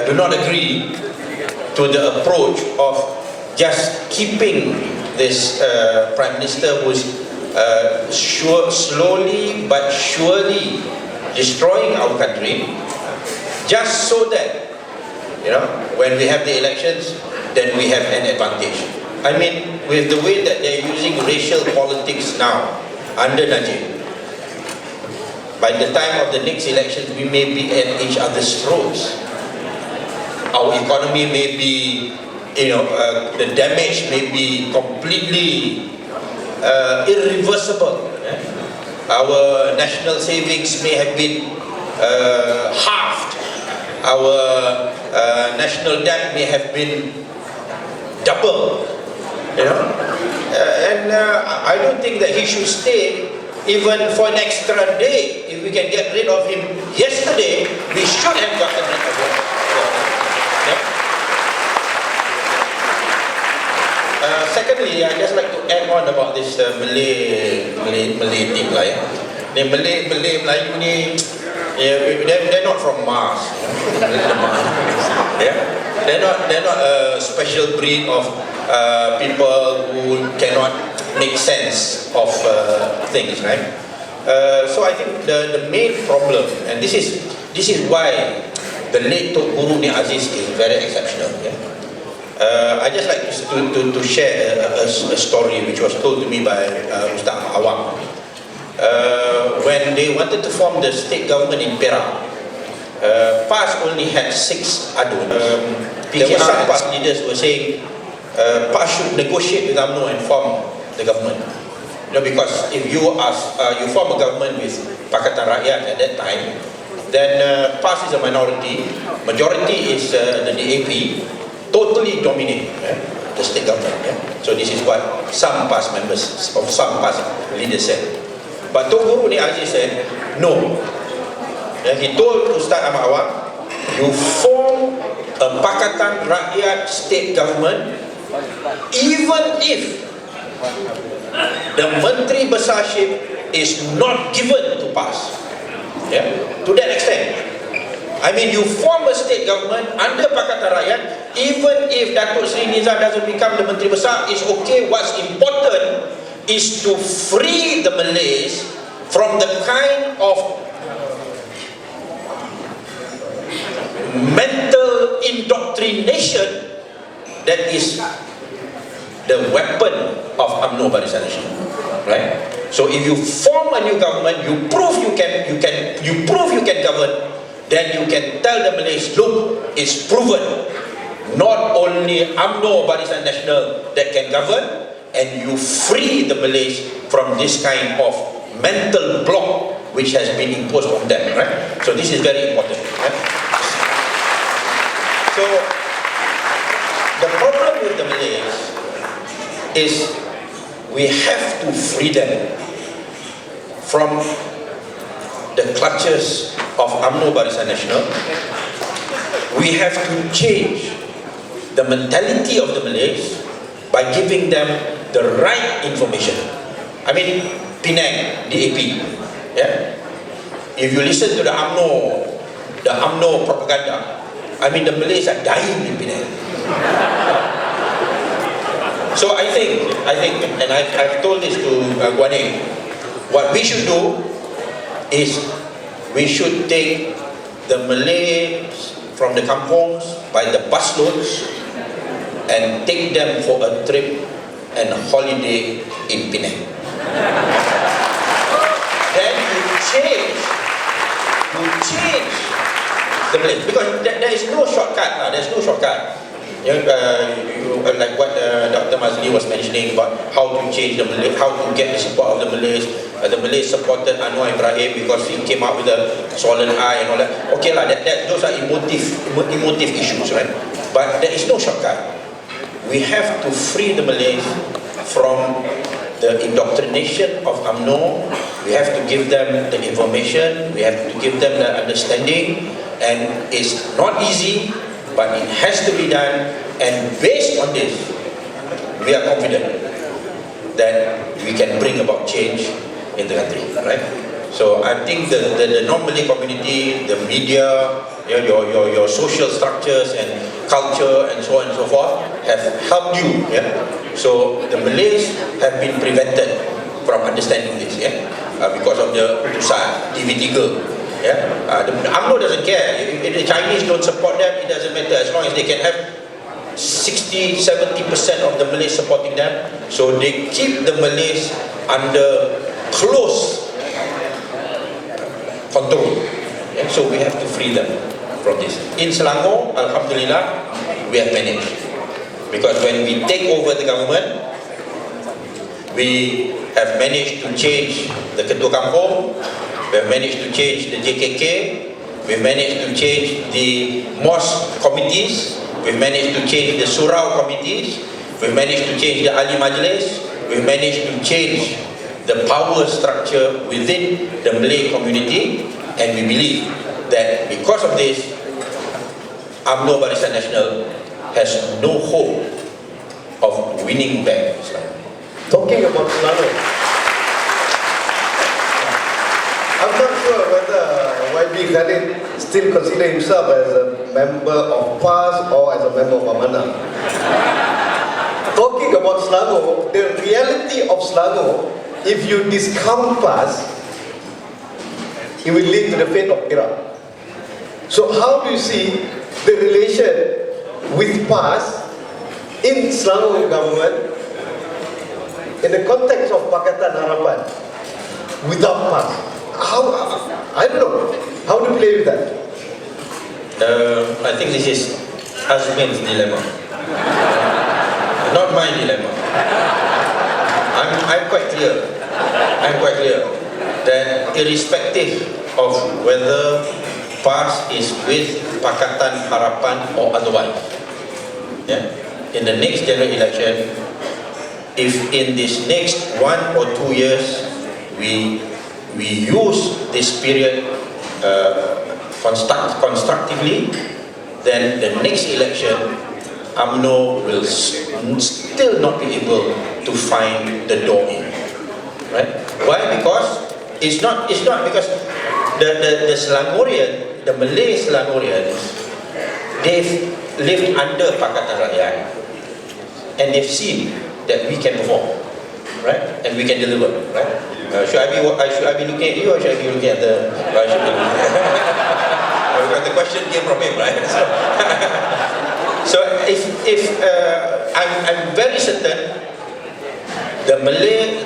do not agree to the approach of just keeping this Prime Minister who's slowly but surely destroying our country, just so that, you know, when we have the elections, then we have an advantage. I mean, with the way that they're using racial politics now under Najib, by the time of the next election, we may be at each other's throats. Our economy may be, the damage may be completely irreversible. Our national savings may have been halved. Our national debt may have been doubled. And I don't think that he should stay even for an extra day. If we can get rid of him yesterday, we should have gotten rid of him. Secondly, I'd just like to add on about this Malay thing lah. Malay Melayu ni, they're not from Mars. They're not a special breed of people who cannot make sense of things, right? So I think the main problem, and this is why the late Tok Guru Ni Aziz is very exceptional. I just like to share a story which was told to me by Ustaz Awam. When they wanted to form the state government in Perak, PAS only had 6 adun. There were some PAS leaders who were saying PAS should negotiate with UMNO and form the government. Because if you form a government with Pakatan Rakyat at that time, then PAS is a minority, majority is the DAP, totally dominate the state government. So this is what some PAS members, of some PAS leaders said. But Tok Guru Ni Aziz said, no. He told Ustaz Ahmad Awam, you form a Pakatan Rakyat state government even if the Menteri Besarship is not given to PAS. To that extent. I mean, you form a state government under Pakatan Rakyat, even if Datuk Seri Nizam doesn't become the Menteri Besar, it's okay. What's important is to free the Malays from the kind of mental indoctrination that is the weapon of UMNO Barisan Nasional, right? So if you form a new government, you prove you can govern, then you can tell the Malays, look, it's proven not only UMNO Barisan Nasional that can govern, and you free the Malays from this kind of mental block which has been imposed on them, right? So this is very important. Right? So the problem with the Malays is we have to free them from the clutches of UMNO Barisan Nasional. We have to change the mentality of the Malays by giving them the right information. I mean, Penang, DAP, if you listen to the UMNO propaganda, I mean, the Malays are dying in Penang. So I think, and I've told this to Guaneng, what we should do is we should take the Malays from the kampongs by the busloads and take them for a trip and a holiday in Penang. Then you change the Malays, because there is no shortcut. There's no shortcut. Like what Dr. Mazli was mentioning about how to change the Malays, how to get the support of the Malays. The Malays supported Anwar Ibrahim because he came up with a swollen eye and all that. Okay lah, those are emotive issues, right? But there is no shortcut. We have to free the Malays from the indoctrination of UMNO. We have to give them the information. We have to give them the understanding. And it's not easy, but it has to be done. And based on this, we are confident that we can bring about change in the country, right? So I think the non-Malay community, the media, your social structures and culture and so on and so forth have helped you. So the Malays have been prevented from understanding this, because of the utusan TV3. The UMNO doesn't care. If the Chinese don't support them, it doesn't matter, as long as they can have 60-70% of the Malays supporting them. So they keep the Malays under close control. So we have to free them from this. In Selangor, Alhamdulillah, we have managed. Because when we take over the government, we have managed to change the Ketua Kampung, we have managed to change the JKK, we have managed to change the mosque committees, we have managed to change the surau committees, we have managed to change the Ali Majlis, we have managed to change the power structure within the Malay community, and we believe that because of this, UMNO Barisan Nasional has no hope of winning back Islam. Talking about Selangor, I'm not sure whether YB Khalid still consider himself as a member of PAS or as a member of Amanah. Talking about Selangor, the reality of Selangor, if you discount PAS, it will lead to the fate of Iraq. So how do you see the relation with PAS in Selangor government, in the context of Pakatan Harapan, without PAS? How, I don't know, how to play with that? I think this is Azmin's dilemma, not my dilemma. I'm quite clear. I'm quite clear that irrespective of whether PAS is with Pakatan Harapan or otherwise, yeah, in the next general election, if in this next 1 or 2 years we use this period constructively, then the next election UMNO will still not be able to find the door in. Right? Why? Because it's not because the Selangorian, the Malay Selangorians, they've lived under Pakatan Rakyat and they've seen that we can perform, right? And we can deliver, right? Should I be looking at you or should I be looking at the? I should be looking. The question came from him, right? So if I'm very certain the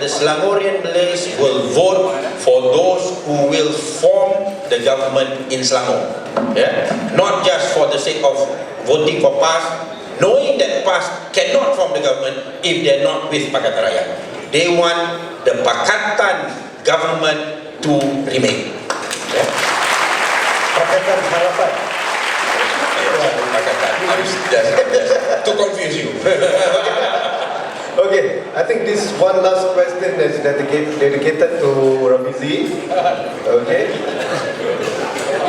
Selangorian Malays will vote for those who will form the government in Selangor. Yeah? Not just for the sake of voting for PAS, knowing that PAS cannot form the government if they're not with Pakatan Rakyat. They want the Pakatan government to remain. Yeah? Pakatan Harapan. Pakatan. To confuse you. Okay, I think this one last question is dedicated to Rafizi. Okay.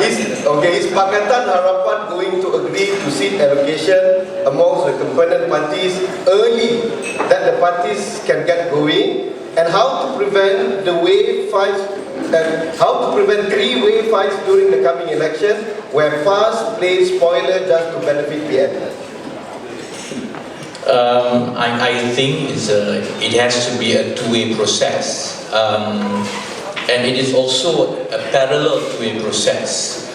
Is Pakatan Harapan going to agree to seat allocation amongst the component parties early that the parties can get going? And how to prevent the wave fights and how to prevent three-way fights during the coming election where PAS plays spoiler just to benefit PN? I think it has to be a two-way process, and it is also a parallel two-way process,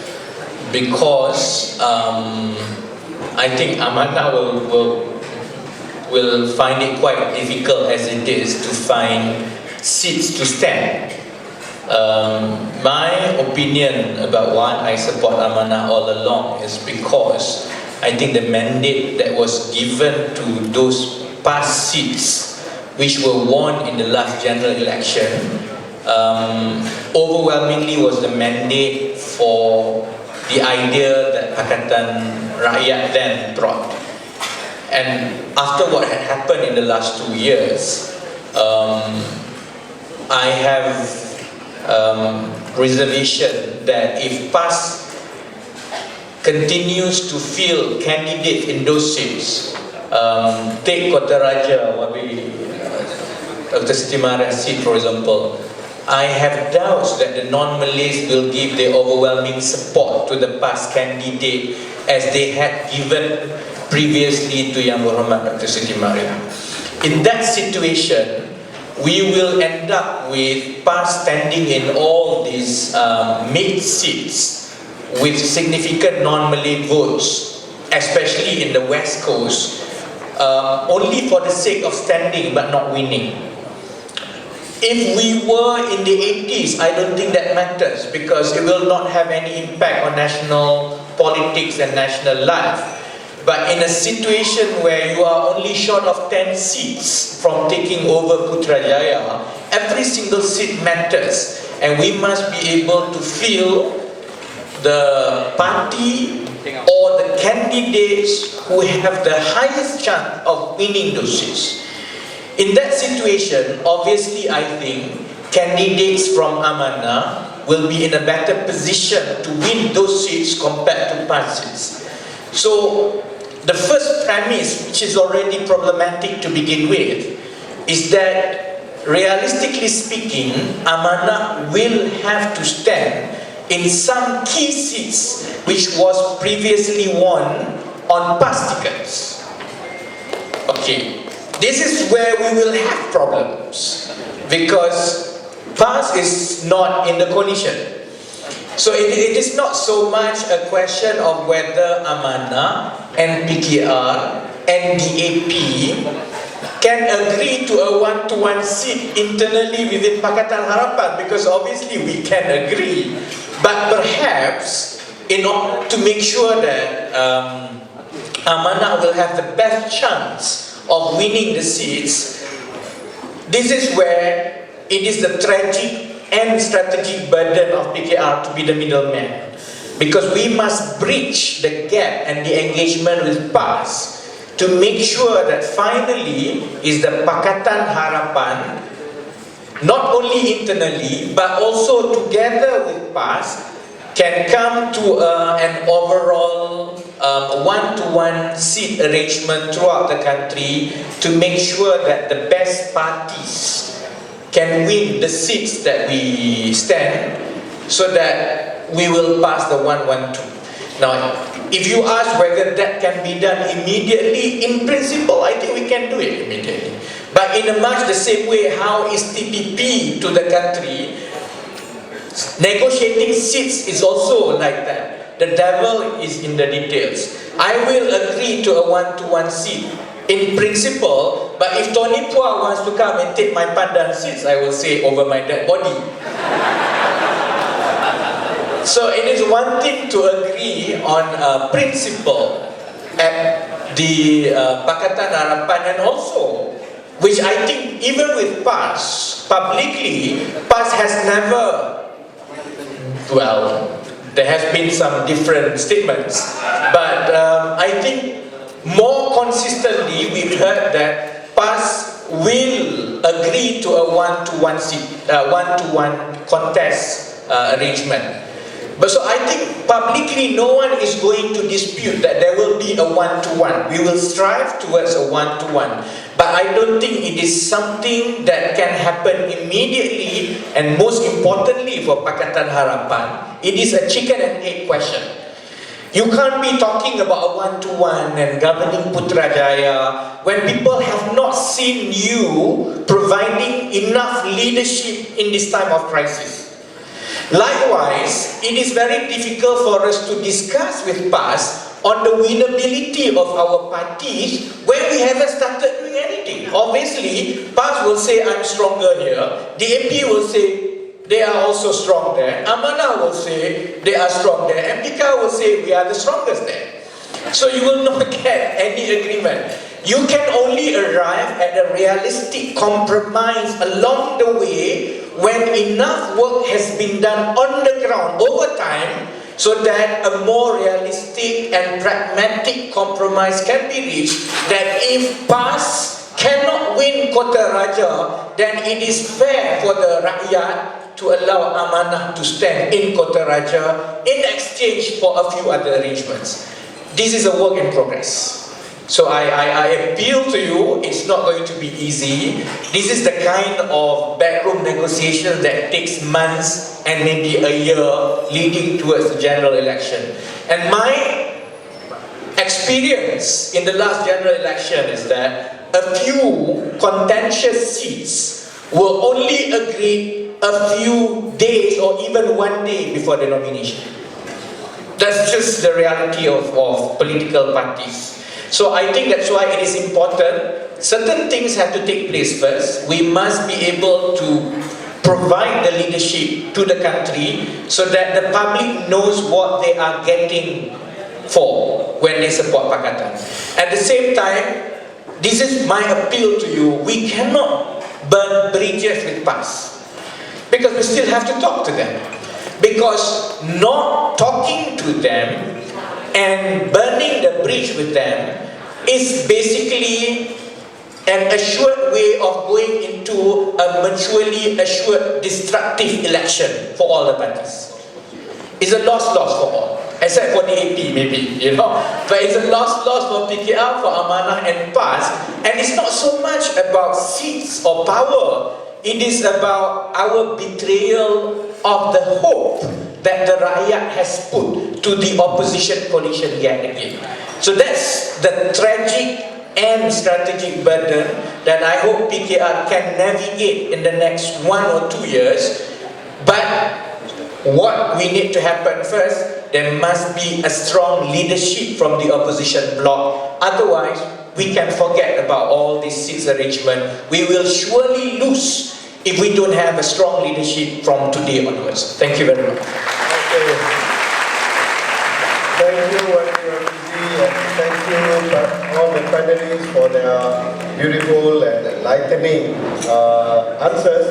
because I think Amanah will find it quite difficult as it is to find seats to stand. My opinion about why I support Amanah all along is because I think the mandate that was given to those past seats which were won in the last general election overwhelmingly was the mandate for the idea that Pakatan Rakyat then brought. And after what had happened in the last 2 years, I have reservation that if PAS continues to field candidates in those seats, take Kota Raja, Dr. Siti Mariah's seat for example, I have doubts that the non-Malays will give the overwhelming support to the PAS candidate as they had given previously to Yang Berhormat Dr. Siti Mariah. In that situation, we will end up with PAS standing in all these mid seats with significant non-Malay votes, especially in the West Coast, only for the sake of standing but not winning. If we were in the 80s, I don't think that matters because it will not have any impact on national politics and national life. But in a situation where you are only short of 10 seats from taking over Putrajaya, every single seat matters, and we must be able to fill the party or the candidates who have the highest chance of winning those seats. In that situation, obviously I think candidates from Amanah will be in a better position to win those seats compared to past seats. So the first premise, which is already problematic to begin with, is that realistically speaking, Amanah will have to stand in some key seats which was previously won on past tickets. Okay, this is where we will have problems because PAS is not in the coalition. So it is not so much a question of whether Amanah and PKR and DAP can agree to a one-to-one seat internally within Pakatan Harapan, because obviously we can agree, but perhaps in order to make sure that Amanah will have the best chance of winning the seats, this is where it is the tragic and strategic burden of PKR to be the middleman, because we must bridge the gap and the engagement with PAS to make sure that finally is the Pakatan Harapan, not only internally but also together with PAS, can come to an overall one-to-one seat arrangement throughout the country to make sure that the best parties can win the seats that we stand, so that we will pass the 112. Now, if you ask whether that can be done immediately, in principle, I think we can do it immediately. But in a much the same way, how is TPP to the country? Negotiating seats is also like that. The devil is in the details. I will agree to a one-to-one seat in principle, but if Tony Pua wants to come and take my pandan seats, I will say over my dead body. So it is one thing to agree on a principle at the Pakatan Harapan, and also, which I think even with PAS, publicly, PAS has never, well, there has been some different statements, but I think more consistently we've heard that PAS will agree to a one-to-one contest arrangement. But so I think publicly no one is going to dispute that there will be a one-to-one. We will strive towards a one-to-one. But I don't think it is something that can happen immediately, and most importantly for Pakatan Harapan, it is a chicken and egg question. You can't be talking about a one-to-one and governing Putrajaya when people have not seen you providing enough leadership in this time of crisis. Likewise, it is very difficult for us to discuss with PAS on the winnability of our parties when we haven't started doing anything. Obviously, PAS will say, I'm stronger here. DAP will say, they are also strong there. Amanah will say, they are strong there. MPK will say, we are the strongest there. So you will not get any agreement. You can only arrive at a realistic compromise along the way when enough work has been done on the ground over time, so that a more realistic and pragmatic compromise can be reached, that if PAS cannot win Kota Raja, then it is fair for the rakyat to allow Amanah to stand in Kota Raja in exchange for a few other arrangements. This is a work in progress. So I appeal to you, it's not going to be easy. This is the kind of backroom negotiation that takes months and maybe a year leading towards the general election. And my experience in the last general election is that a few contentious seats will only agree a few days or even one day before the nomination. That's just the reality of political parties. So I think that's why it is important. Certain things have to take place first. We must be able to provide the leadership to the country so that the public knows what they are getting for when they support Pakatan. At the same time, this is my appeal to you. We cannot burn bridges with PAS, because we still have to talk to them. Because not talking to them and burning the bridge with them is basically an assured way of going into a mutually assured destructive election for all the parties. It's a loss for all, except for the AP maybe, you know. But it's a loss for PKR, for Amanah and PAS. And it's not so much about seats or power. It is about our betrayal of the hope that the rakyat has put to the opposition coalition yet again. So that's the tragic and strategic burden that I hope PKR can navigate in the next 1 or 2 years. But what we need to happen first, there must be a strong leadership from the opposition bloc. Otherwise, we can forget about all these seats arrangement. We will surely lose if we don't have a strong leadership from today onwards. Thank you very much. Okay. Thank you, and thank you all the panelists for their beautiful and enlightening answers.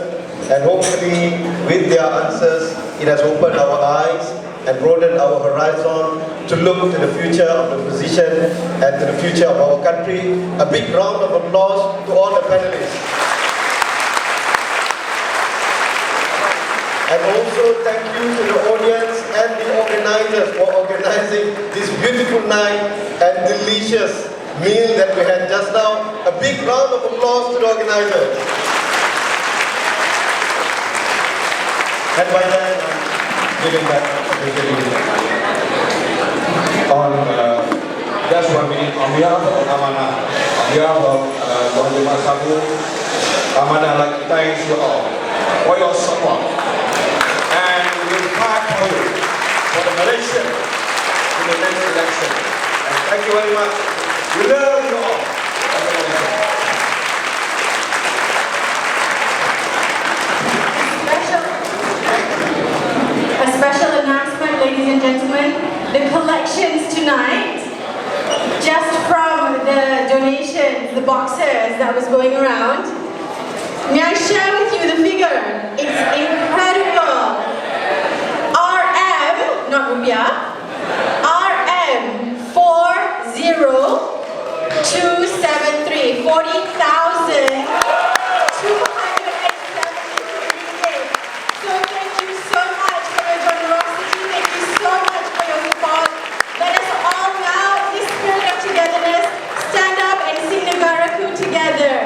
And hopefully, with their answers, it has opened our eyes and broadened our horizon to look to the future of the position and to the future of our country. A big round of applause to all the panelists. And also thank you to the audience and the organizers for organizing this beautiful night and delicious meal that we had just now. A big round of applause to the organizers. And by that, I'm giving back officially. Just 1 minute, on behalf of Amanah, on behalf of Satu, Amanah, like to thank you all for your support. And we will fight for you, for the Malaysian, in the next election. And thank you very much. We love you all. A special announcement, ladies and gentlemen. The collections tonight, just from the donations, the boxes that was going around, may I share with you the figure? It's incredible. RM, not rupiah, RM 40273, 40,270 ringgit. So thank you so much for your generosity. Thank you so much for your support. Let us all now, in this spirit of togetherness, stand up and sing Negaraku together.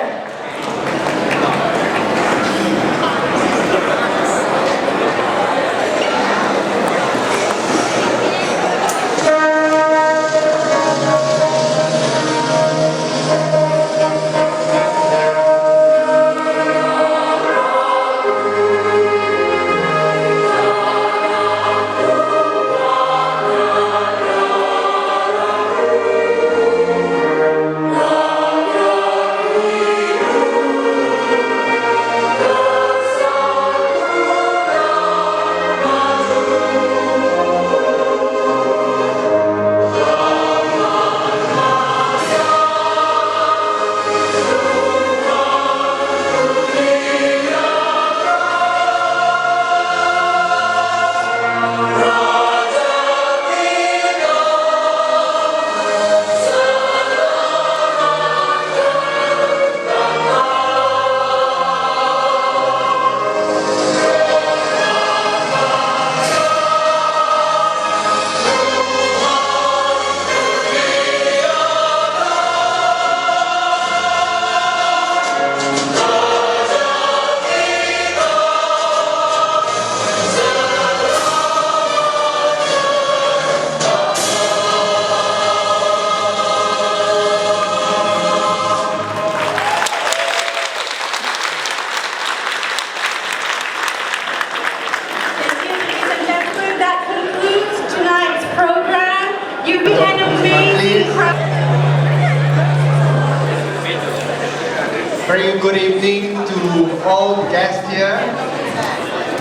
Very good evening to all guests here.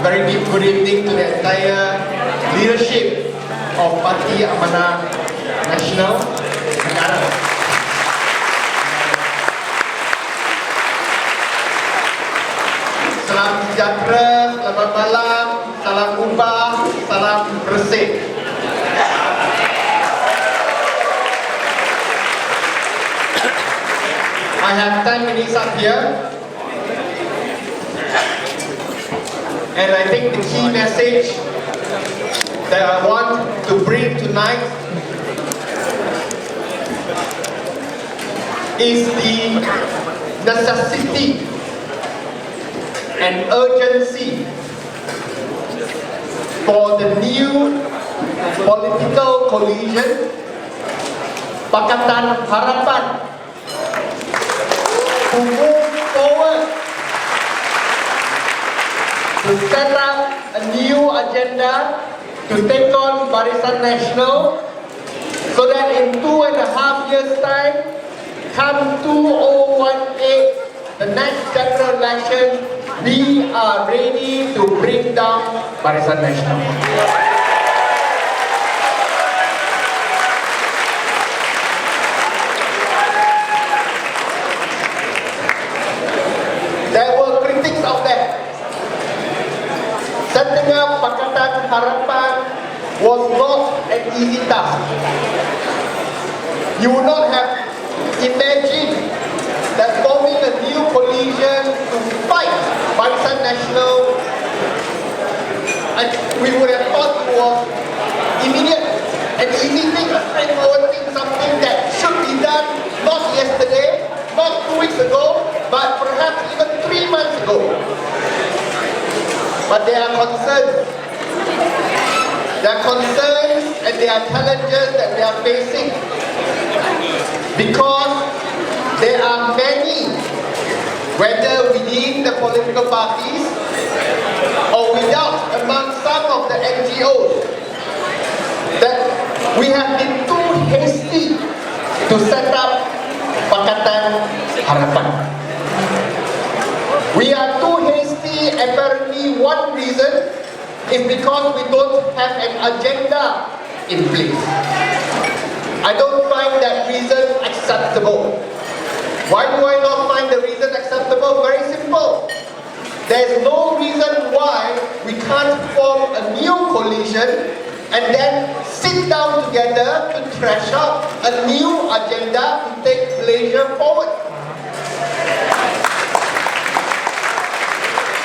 Very good evening to the entire leadership of Parti Amanah Nasional Sekarang. Salam sejahtera, selamat malam, salam upah, salam bersih. I have 10 minutes up here, and I think the key message that I want to bring tonight is the necessity and urgency for the new political coalition Pakatan Harapan to move forward to set up a new agenda to take on Barisan Nasional, so that in 2.5 years' time come 2018, the next general election, we are ready to bring down Barisan Nasional. There were critics out there. Setting up Pakatan Harapan was not an easy task. You would not have imagined that forming a new coalition to fight Barisan Nasional, and we would have thought it was immediate and easy thing, a straightforward thing, something that should be done not yesterday, not 2 weeks ago, but perhaps even 3 months ago. But there are concerns. There are concerns and there are challenges that we are facing, because there are many, whether within the political parties or without among some of the NGOs, that we have been too hasty to set up Pakatan Harapan. We are too hasty. Apparently one reason is because we don't have an agenda in place. I don't find that reason acceptable. Why do I not find the reason acceptable? Very simple. There's no reason why we can't form a new coalition and then sit down together to thrash out a new agenda to take Malaysia forward.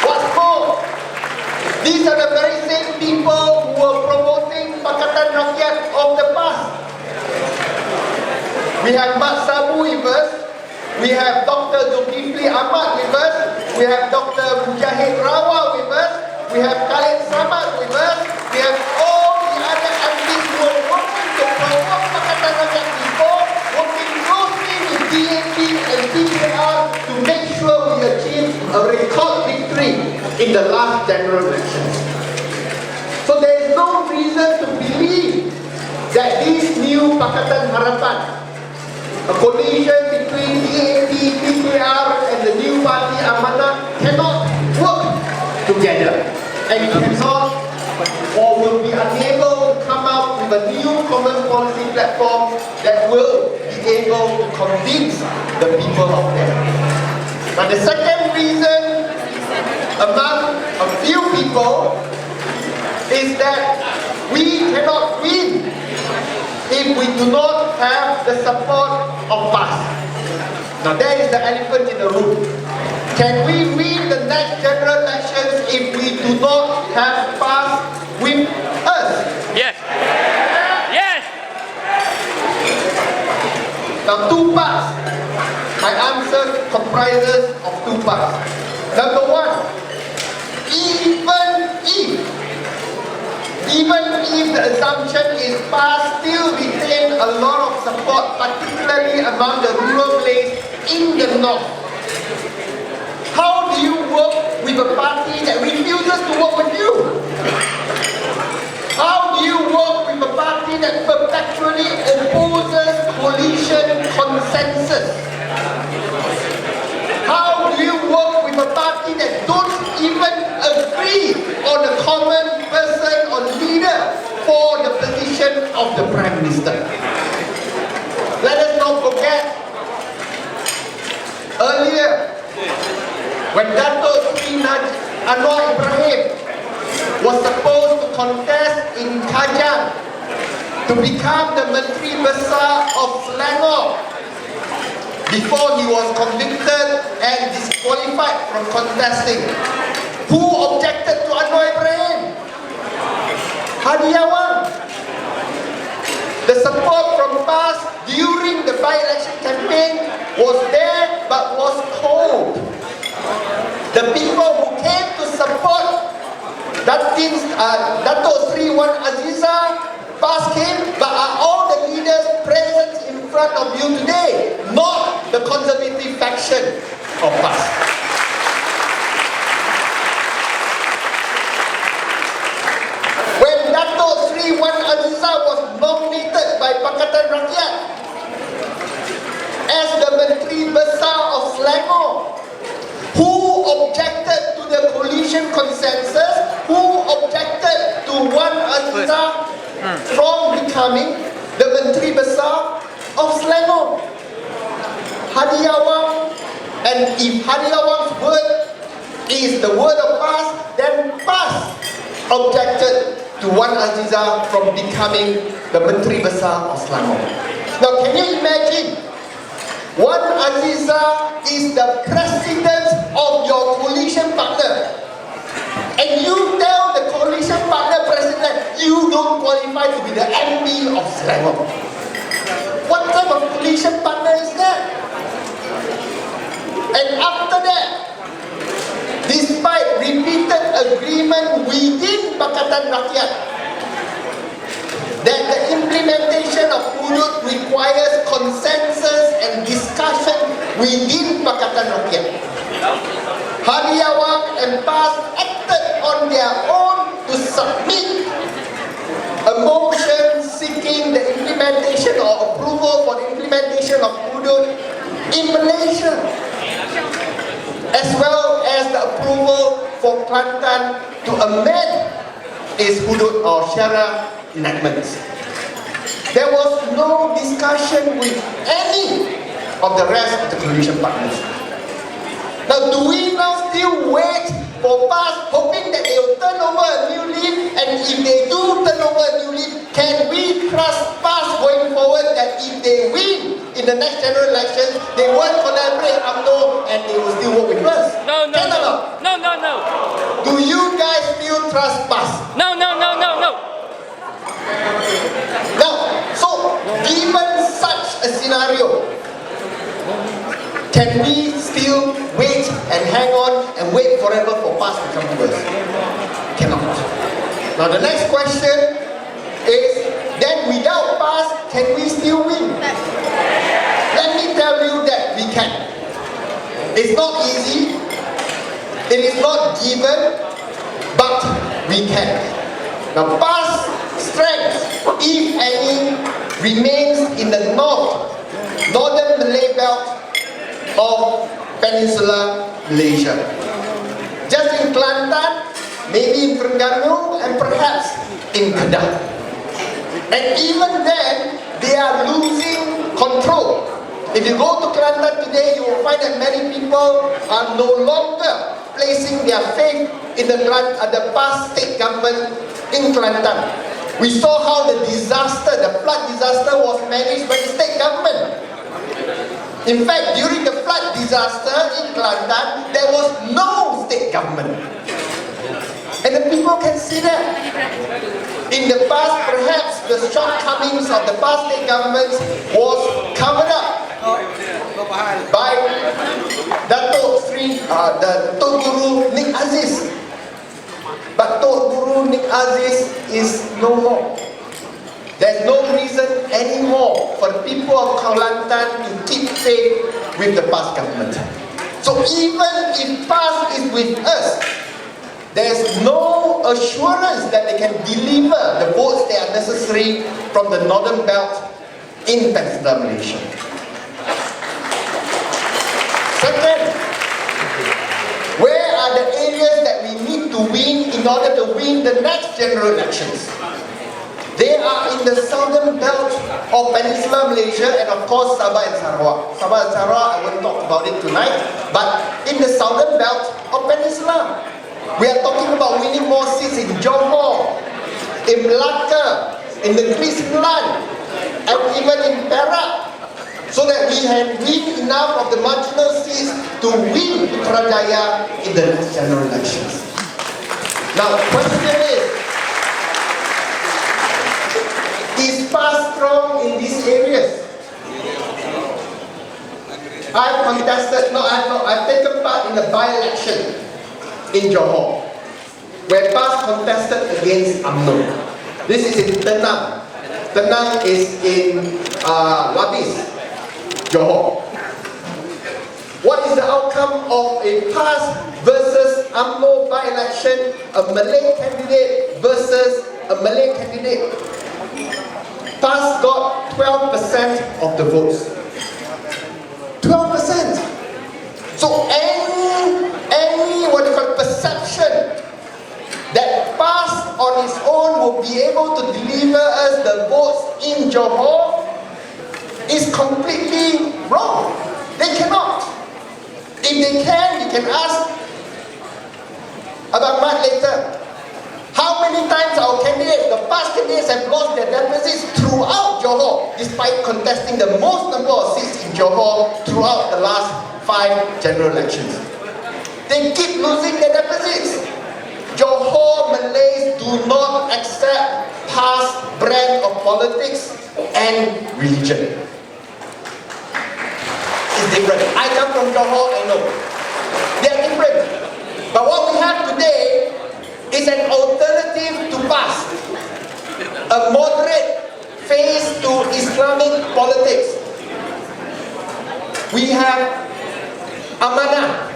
What's more, these are the very same people who were promoting Pakatan Rakyat of the past. We have Mat Sabu with us. We have Dr. Zulkifli Ahmad with us. We have Dr. Mujahid Rawa with us. We have Khalid Samad with us. We have all the other MPs who are working to promote Pakatan Rakyat before, working closely with DAP and PKR to make sure we achieve a record victory in the last general elections. So there is no reason to believe that this new Pakatan Harapan, a coalition between DAP, PKR and the new party Amanah, cannot work together and cannot or will be unable to come out with a new common policy platform that will be able to convince the people of them. Now the second reason among a few people is that we cannot win if we do not have the support of PAS. Now there is the elephant in the room. Can we win the next general elections if we do not have PAS with us? Yes. Yes. Now 2 parts. My answer comprises of 2 parts. Number 1, even if the assumption is PAS still retain a lot of support, particularly among the rural Malays in the north. How do you work with a party that refuses to work with you? How do you work with a party that perpetually opposes coalition consensus? How do you work with a party that don't even agree on a common person or leader for the position of the Prime Minister? Let us not forget, earlier, when Dato' Sri Anwar Ibrahim was supposed to contest in Kajang to become the Menteri Besar of Selangor, before he was convicted and disqualified from contesting, who objected to Anwar Ibrahim? Hadiawan. The support from PAS during the by-election campaign was there but was cold. The people who came to support Dato' Sri Wan Aziza, PAS came, but are all the leaders present in front of you today, not the conservative faction of PAS. When Dato' Sri Wan Aziza was nominated by Pakatan Rakyat as the from becoming the Menteri Besar of Selangor. Hadi Awang, and if Hadi Awang's word is the word of PAS, then PAS objected to Wan Azizah from becoming the Menteri Besar of Selangor. Now can you imagine, Wan Azizah is the president of your coalition partner, and you tell the coalition partner president you don't qualify to be the MP of Selangor. What type of coalition partner is that? And after that, despite repeated agreement within Pakatan Rakyat that the implementation of hudud requires consensus and discussion within Pakatan Rakyat, Hadi Awang and PAS acted on their own to submit a motion seeking the implementation or approval for the implementation of hudud in Malaysia, as well as the approval for Kelantan to amend its hudud or syara enactments. There was no discussion with any of the rest of the coalition partners. Now, do we now still wait for PAS, hoping that they will turn over a new leaf? And if they do turn over a new leaf, can we trust PAS going forward that if they win in the next general election, they won't collaborate UMNO and they will still work with us? No, no, can no. No, no, no. Do you guys still trust PAS? No, no, no, no, no. Now, so given such a scenario, can we still wait and hang on and wait forever for PAS to come to us? Cannot. Now the next question is, then without PAS, can we still win? Let me tell you that we can. It's not easy, it is not given, but we can. Now PAS strength, if any, remains in the northern Malay belt of Peninsular Malaysia. Just in Kelantan, maybe in Terengganu, and perhaps in Kedah. And even then, they are losing control. If you go to Kelantan today, you will find that many people are no longer placing their faith in the past state government in Kelantan. We saw how the flood disaster was managed by the state government. In fact, during the flood disaster in Kelantan, there was no state government. And the people can see that. In the past, perhaps the shortcomings of the past state governments was covered up by Datuk Guru Nik Aziz. But Datuk Guru Nik Aziz is no more. There's no reason anymore for the people of Kelantan to keep faith with the past government. So even if PAS is with us, there's no assurance that they can deliver the votes that are necessary from the northern belt in Peninsular Malaysia. Second, where are the areas that we need to win in order to win the next general elections? They are in the southern belt of Peninsular Malaysia and of course Sabah and Sarawak. Sabah and Sarawak, I won't talk about it tonight, but in the southern belt of Peninsula. We are talking about winning more seats in Johor, in Melaka, in Negeri Sembilan, and even in Perak, so that we can win enough of the marginal seats to win Putrajaya in the next general elections. Now the question is PAS strong in these areas? I've taken part in a by-election in Johor, where PAS contested against UMNO. This is in Tentang. Tentang is in Wabis, Johor. What is the outcome of a PAS versus UMNO by-election? A Malay candidate versus a Malay candidate. PAS got 12% of the votes. 12%. So any perception that PAS on its own will be able to deliver us the is completely wrong. They cannot. If they can, you can ask about Ahmad later. How many times our candidates, the past candidates, have lost their deposits throughout Johor, despite contesting the most number of seats in Johor throughout the last 5 general elections. They keep losing their deposits. Johor Malays do not accept past brand of politics and religion. It's different. I come from Johor, I know. They are different. But what we have today is an alternative to past. A moderate face to Islamic politics. We have Amanah,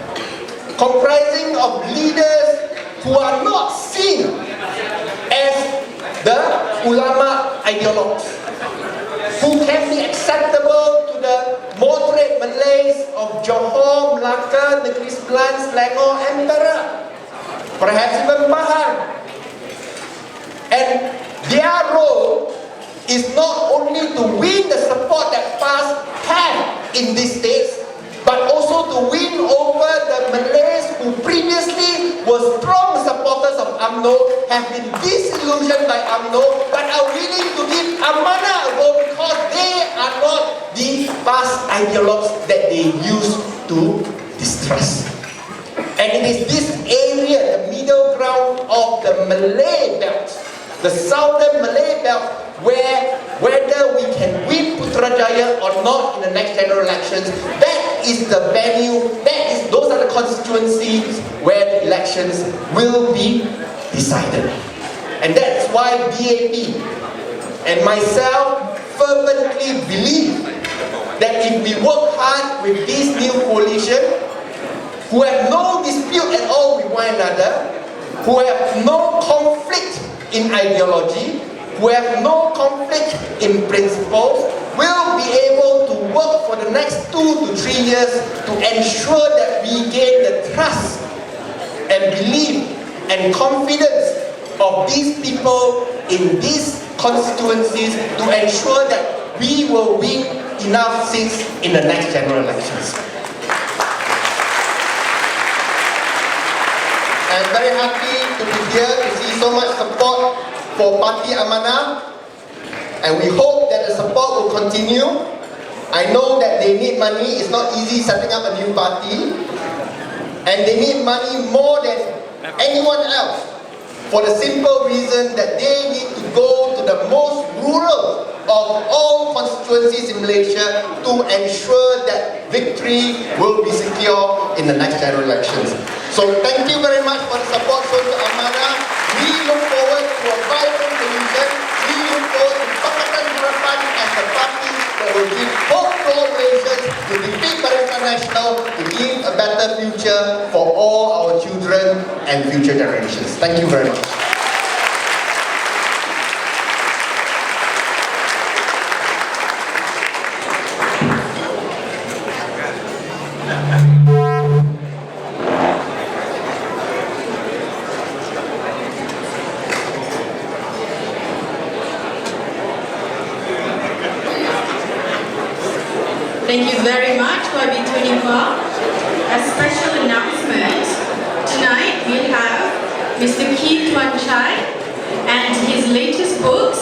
comprising of leaders who are not seen as the ulama ideologues, who can be acceptable to the moderate Malays of Johor, Melaka, Negeri Sembilan, Selangor and Perak, perhaps even Pahang. And their role is not only to win the support that PAS had in these states, but also to win over the Malays who previously were strong supporters of UMNO, have been disillusioned by UMNO, but are willing to give Amanah a vote because they are not the PAS ideologues that they used to distrust. And it is this area, the middle ground of the Malay belt, the southern Malay belt, where whether we can win Putrajaya or not in the next general elections, that is the venue, those are the constituencies where the elections will be decided. And that's why DAP and myself fervently believe that if we work hard with this new coalition, who have no dispute at all with one another, who have no conflict in ideology, who have no conflict in principles, will be able to work for the next 2 to 3 years to ensure that we gain the trust and belief and confidence of these people in these constituencies to ensure that we will win enough seats in the next general elections. I'm very happy to be here to see so much support for Parti Amanah, and we hope that the support will continue. I know that they need money. It's not easy setting up a new party, and they need money more than anyone else for the simple reason that they need to go to the most rural of all constituencies in Malaysia to ensure that victory will be secure in the next general elections. So thank you very much for the support shown to Amanah. We look forward to a vibrant solution. We look forward to Pakatan Harapan as the party that will give hope to all Malaysians to defeat Barisan Nasional, to give a better future for all our children and future generations. Thank you very much. Thank you very much for being tuning in. A special announcement. Tonight we have Mr. Keith Tuan Chai and his latest books,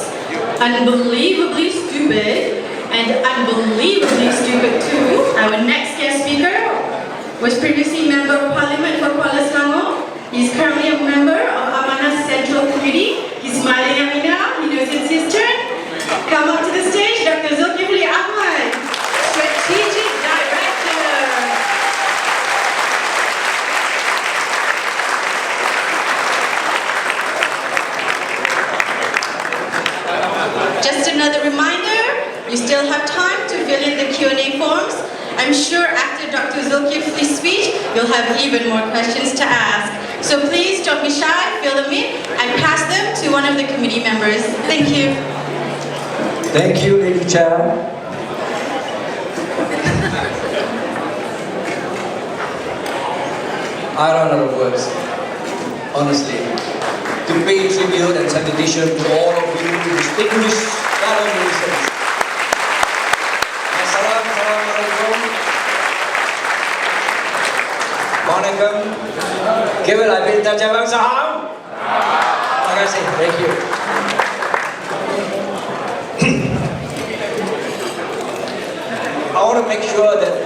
Unbelievably Stupid and Unbelievably Stupid 2. Our next guest speaker was previously Member of Parliament for Kuala Selangor. He's currently a member of Amanah Central Committee. He's smiling at me now. He knows it's his turn. Come up to the stage, Dr. Zulkifli Ahmad, Strategic Director. Just another reminder, you still have time to fill in the Q&A forms. I'm sure after Dr. Zulkifli's speech, you'll have even more questions to ask. So please don't be shy, fill them in, and pass them to one of the committee members. Thank you. Thank you, Lady Chair. I run out of words, honestly, to pay tribute and salutation to all of you distinguished fellow Malaysians. Assalamualaikum. Kewal Abinta Jabang Saham. Terima kasih. Thank you. I want to make sure that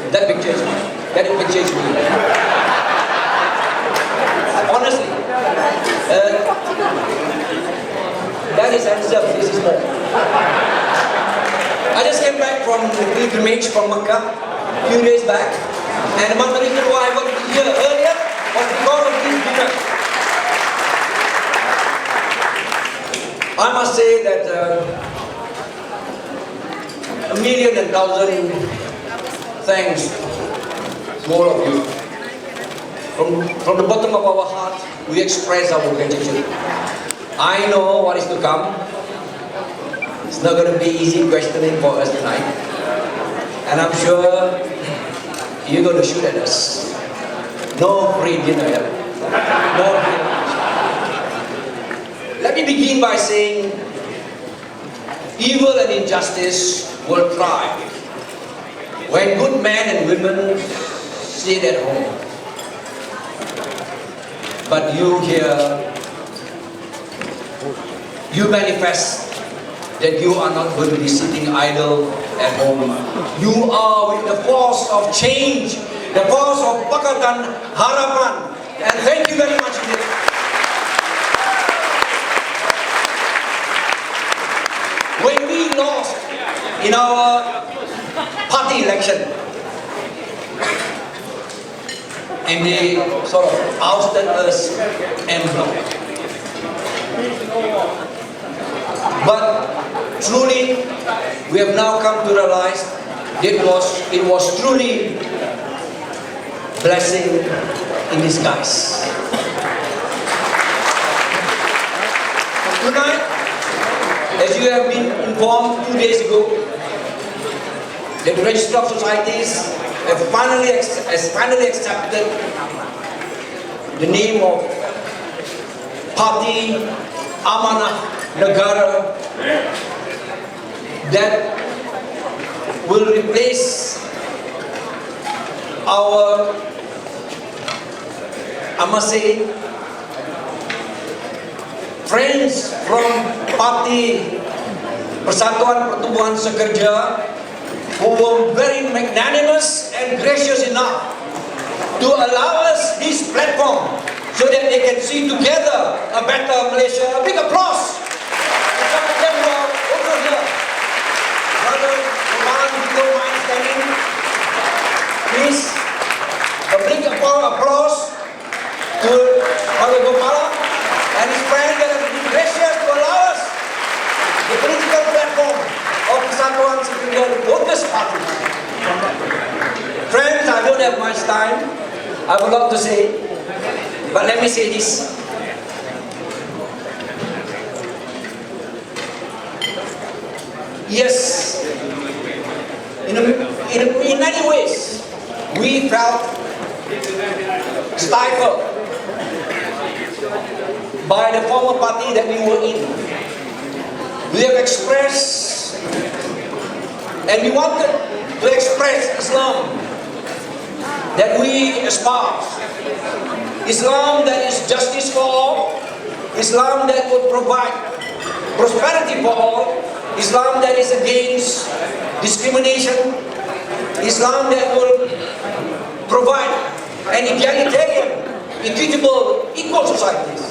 that picture is me. Honestly, that is handsome. This is more. I just came back from the pilgrimage from Makkah a few days back, and one of the reasons why I wanted to be here earlier was because of this dinner. I must say that 1,000,000 thanks to all of you. From the bottom of our heart, we express our gratitude. I know what is to come. It's not going to be easy questioning for us tonight. And I'm sure you're going to shoot at us. No free dinner, yeah? No free lunch. Let me begin by saying, evil and injustice will thrive when good men and women sit at home. But you here, you manifest that you are not going to be sitting idle at home. You are with the force of change, the force of Pakatan Harapan. And thank you very much indeed. When we lost in our party election, and they sort of ousted us en bloc. But truly, we have now come to realize it was truly blessing in disguise. Tonight, as you have been informed 2 days ago, that the Register of Societies has finally accepted the name of Parti Amanah Negara that will replace our, I must say, friends from Parti Persatuan Pertumbuhan Sekerja, who were very magnanimous and gracious enough to allow us this platform so that they can see together a better Malaysia. A big applause. Some of them were over here. Brother Roman, if you don't mind standing, please. A big applause to Brother Gopala and his friends that have been gracious to allow us the political platform of Persatuan Sekerja Voters Party. Friends, I don't have much time. I have a lot to say, but let me say this. Yes, in many ways, we felt stifled by the former party that we were in. We have expressed, and we wanted to express Islam that we espouse. Islam that is justice for all, Islam that will provide prosperity for all, Islam that is against discrimination, Islam that will provide an egalitarian, equitable, equal societies.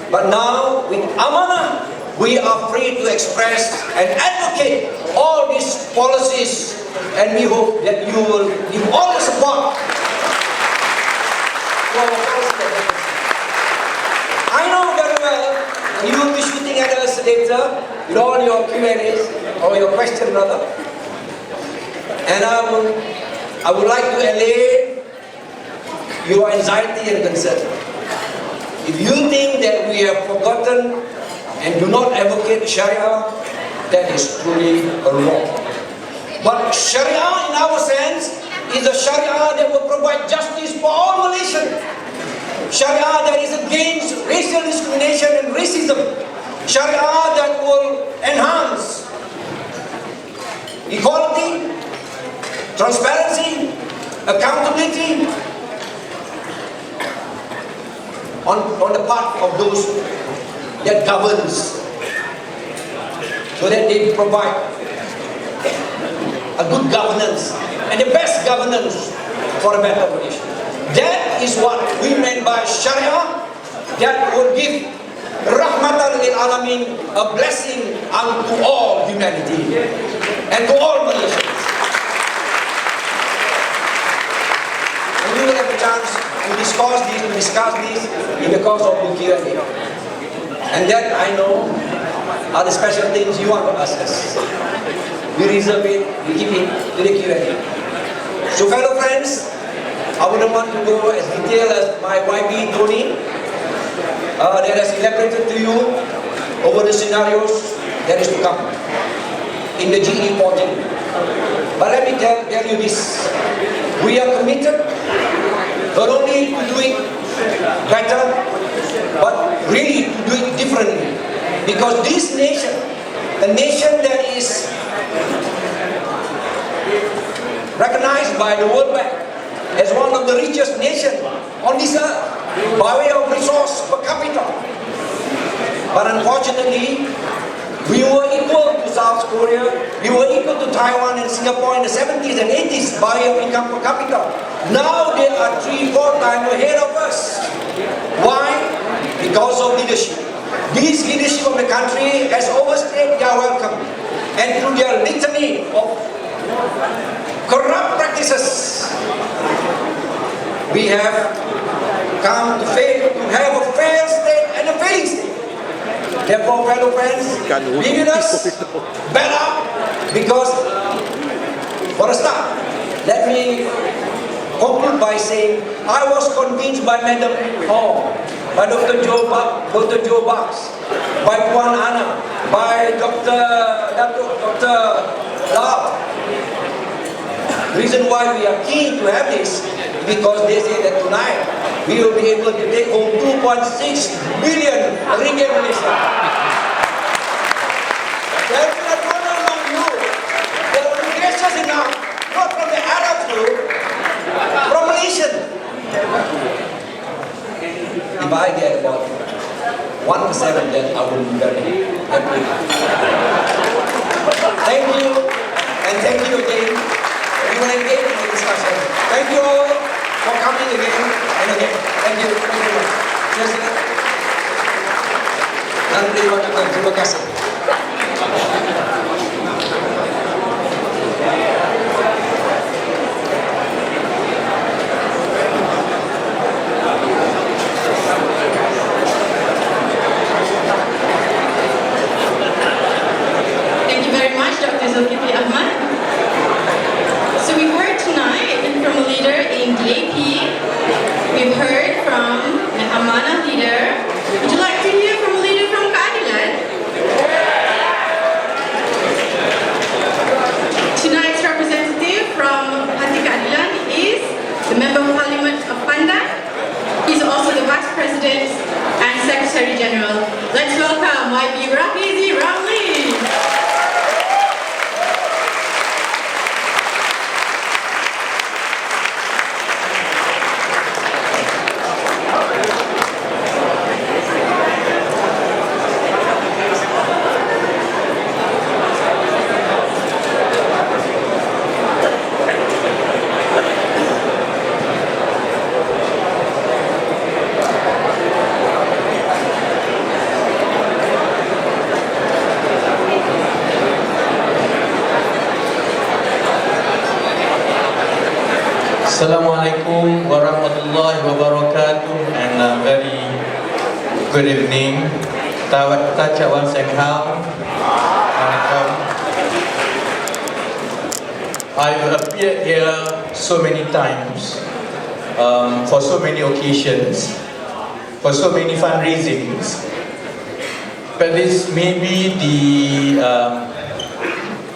But now, with Amanah, we are free to express and advocate all these policies, and we hope that you will give all the support to our policies. I know very well you will be shooting at us later with all your Q&As, or your questions rather. And I would like to allay your anxiety and concern. If you think that we have forgotten and do not advocate Sharia, that is truly wrong. But Sharia in our sense is a Sharia that will provide justice for all Malaysians. Sharia that is against racial discrimination and racism. Sharia that will enhance equality, transparency, accountability, on the part of those that governs, so that they provide a good governance and the best governance for a better Malaysia. That is what we meant by Sharia, that will give rahmatan lil alamin, a blessing unto all humanity and to all Malaysians. And we will have a chance to discuss this in the course of the Q&A. And that, I know, are the special things you want to ask us. We reserve it, we keep it to the Q&A. So fellow friends, I wouldn't want to go as detailed as my YB Tony that has elaborated to you over the scenarios that is to come in the GE project. But let me tell you this. We are committed not only to do it better, but really to do it differently. Because this nation, a nation that is recognized by the World Bank as one of the richest nations on this earth by way of resource per capita. But unfortunately, we were equal to South Korea, we were equal to Taiwan and Singapore in the 70s and 80s by way of income per capita. Now they are 3-4 times ahead of us. Why? Because of leadership. This leadership of the country has overstayed their welcome, and through their litany of corrupt practices, we have come to fail to have a fair state and a failing state. Therefore, fellow friends, be with us, back up, because for a start, let me conclude by saying I was convinced by Madam Hall, by Dr. Joe Bucks, by Puan Anna, by Dr. Lau. The reason why we are keen to have this is because they say that tonight we will be able to take home 2.6 billion ringgit Malaysia. There is not one among you that will be gracious enough, not from the Arab group, from Malaysian. If I get about 1%, then I will be very happy. Thank you, and thank you again. We will engage in the discussion. Thank you all for coming again and again. Thank you. Thank you. Terima kasih. Thank you very much, Dr. Zulkifli Ahmad. So we heard tonight from a leader in DAP. We've heard from an Amanah leader. Would you like to hear from a leader from Kepada? Tonight's representative from Parti Keadilan is the Member of Parliament of Bandar. He's also the Vice President and Secretary General. Let's welcome YB Rafizi Ramli. Assalamualaikum warahmatullahi wabarakatuh, and very good evening. Tachawan Senghao. I've appeared here so many times, for so many occasions, for so many fundraisings, but this may be the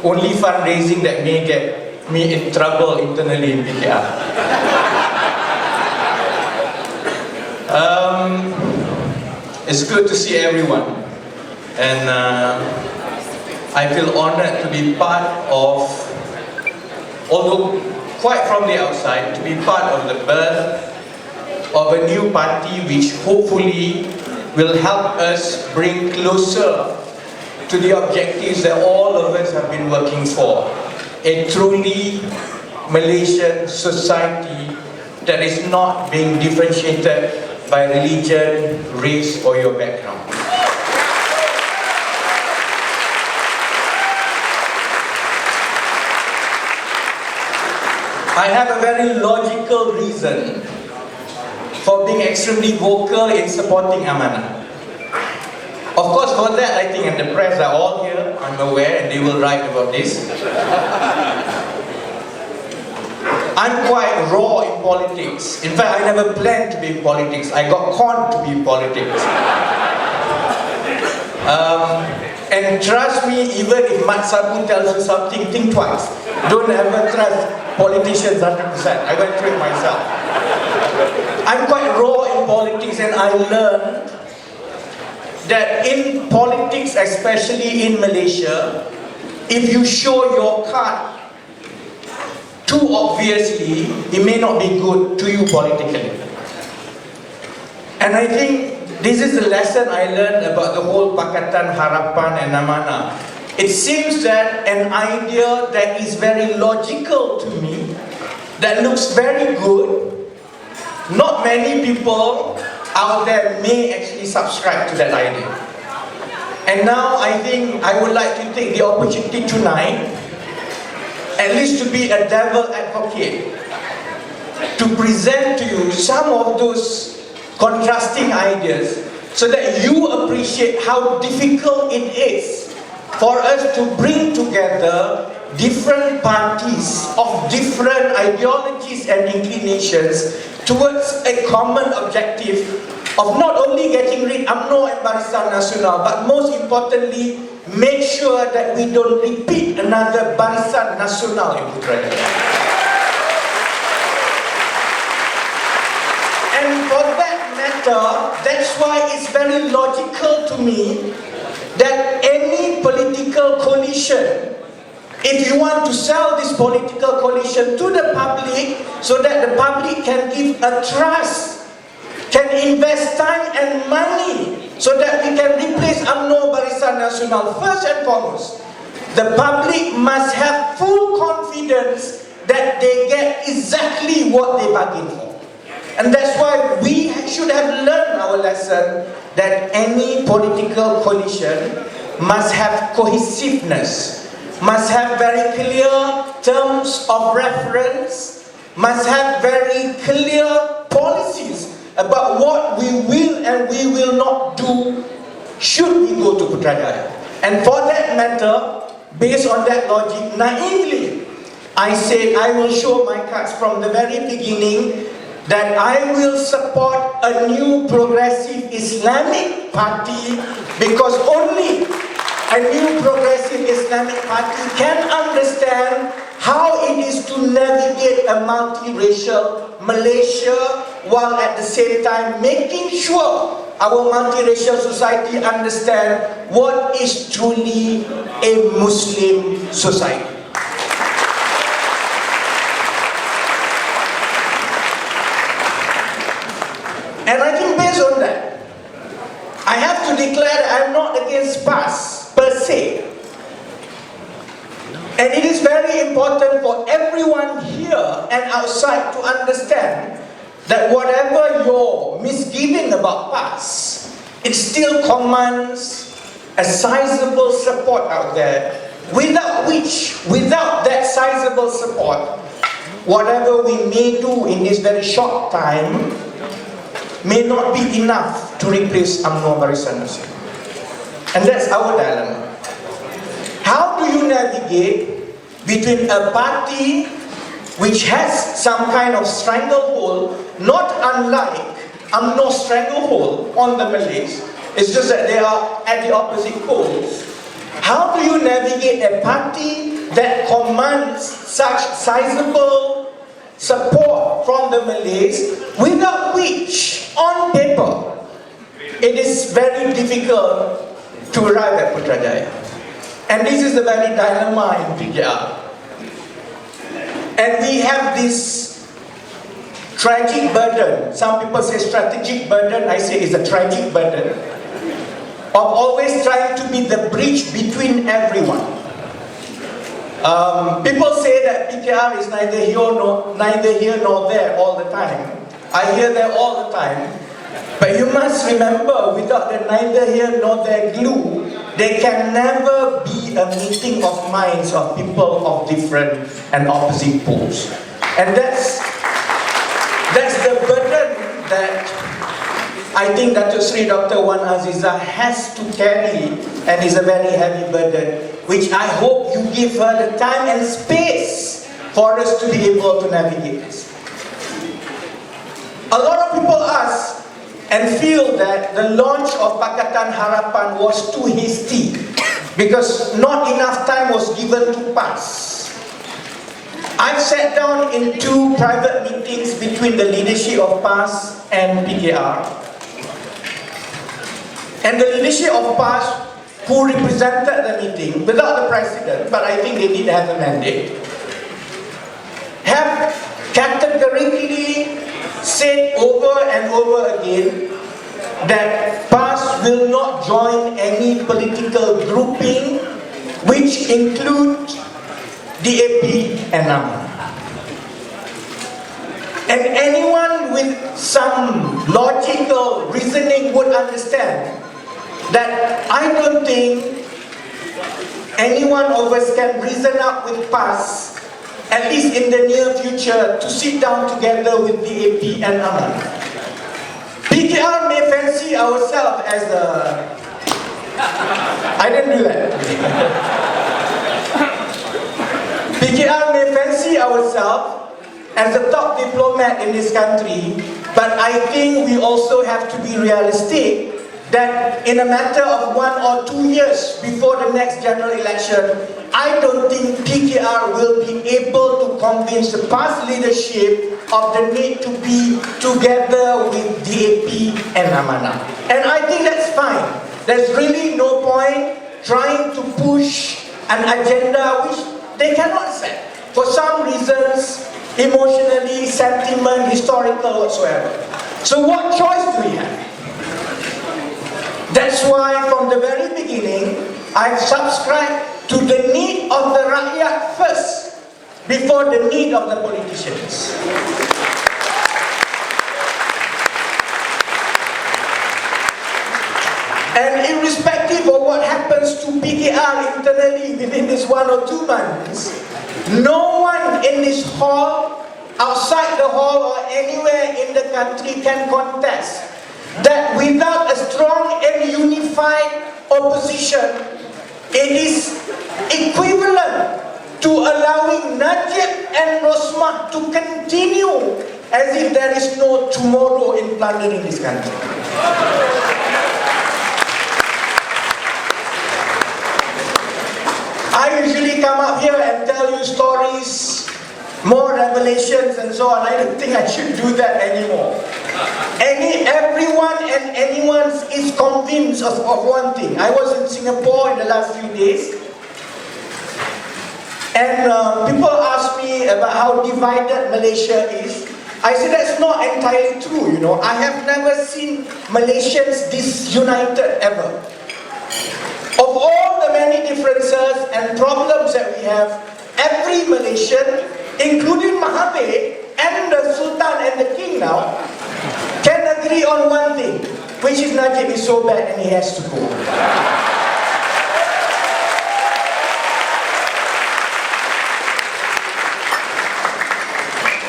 only fundraising that may get me in trouble internally in PKR. It's good to see everyone, and I feel honored to be part of, although quite from the outside, to be part of the birth of a new party which hopefully will help us bring closer to the objectives that all of us have been working for. A truly Malaysian society that is not being differentiated by religion, race or your background. I have a very logical reason for being extremely vocal in supporting Amanah. Of course, for that, I think, and the press are all here, I'm aware, and they will write about this. I'm quite raw in politics. In fact, I never planned to be in politics. I got conned to be in politics. And trust me, even if Mat Sabu tells you something, think twice. Don't ever trust politicians 100%. I went through it myself. I'm quite raw in politics, and I learned that in politics, especially in Malaysia, if you show your card too obviously, it may not be good to you politically. And I think this is the lesson I learned about the whole Pakatan Harapan and Amanah. It seems that an idea that is very logical to me, that looks very good, not many people out there may actually subscribe to that idea. And now I think I would like to take the opportunity tonight, at least to be a devil advocate, to present to you some of those contrasting ideas so that you appreciate how difficult it is for us to bring together different parties of different ideologies and inclinations towards a common objective of not only getting rid of UMNO and Barisan Nasional, but most importantly, make sure that we don't repeat another Barisan Nasional in Putrajaya. And for that matter, that's why it's very logical to me that any political coalition, if you want to sell this political coalition to the public so that the public can give a trust, can invest time and money so that we can replace UMNO Barisan Nasional, first and foremost, the public must have full confidence that they get exactly what they bargained for. And that's why we should have learned our lesson that any political coalition must have cohesiveness, must have very clear terms of reference, must have very clear policies about what we will and we will not do should we go to Putrajaya. And for that matter, based on that logic, naively, I say I will show my cards from the very beginning that I will support a new progressive Islamic party, because only a new progressive Islamic party can understand how it is to navigate a multiracial Malaysia while at the same time making sure our multiracial society understand what is truly a Muslim society. And I think based on that, I have to declare that I'm not against PAS per se. And it is very important for everyone here and outside to understand that whatever your misgiving about PAS, it still commands a sizable support out there, without which, without that sizable support, whatever we may do in this very short time may not be enough to replace UMNO Barisan Nasional. And that's our dilemma. How do you navigate between a party which has some kind of stranglehold, not unlike UMNO's stranglehold on the Malays, it's just that they are at the opposite poles. How do you navigate a party that commands such sizable support from the Malays, without which, on paper, it is very difficult to arrive at Putrajaya? And this is the very dilemma in PKR. And we have this tragic burden, some people say strategic burden, I say it's a tragic burden, of always trying to be the bridge between everyone. People say that PKR is neither here nor there all the time. I hear that all the time. But you must remember, without the neither here nor there glue, there can never be a meeting of minds of people of different and opposite poles. And that's the burden that I think Datuk Sri Dr. Wan Azizah has to carry, and is a very heavy burden, which I hope you give her the time and space for us to be able to navigate this. A lot of people ask and feel that the launch of Pakatan Harapan was too hasty because not enough time was given to pass. I've sat down in 2 private meetings between the leadership of PAS and PKR. And the leadership of PAS, who represented the meeting, without the president, but I think they did have a mandate, have categorically said over and over again that PAS will not join any political grouping which include DAP and Amanah. And anyone with some logical reasoning would understand that I don't think anyone of us can reason up with PAS, at least in the near future, to sit down together with DAP and Amanah. PKR may fancy ourselves as a... I didn't do that. PKR may fancy ourselves as the top diplomat in this country, but I think we also have to be realistic that in a matter of 1 or 2 years before the next general election, I don't think PKR will be able to convince the past leadership of the need to be together with DAP and Amanah. And I think that's fine. There's really no point trying to push an agenda which they cannot set. For some reasons, emotionally, sentiment, historical, whatsoever. So what choice do we have? That's why from the very beginning, I've subscribed to the need of the rakyat first, before the need of the politicians. And irrespective of what happens to PKR internally within this 1 or 2 months, no one in this hall, outside the hall or anywhere in the country can contest that without a strong and unified opposition, it is equivalent to allowing Najib and Rosmah to continue as if there is no tomorrow in plundering this country. I usually come up here and tell you stories, more revelations and so on. I don't think I should do that anymore. Everyone and anyone is convinced of one thing. I was in Singapore in the last few days, and people ask me about how divided Malaysia is. I said that's not entirely true, you know. I have never seen Malaysians disunited ever. Of all the many differences and problems that we have, every Malaysian, including Mahathir and the Sultan and the King now, can agree on one thing, which is Najib is so bad and he has to go.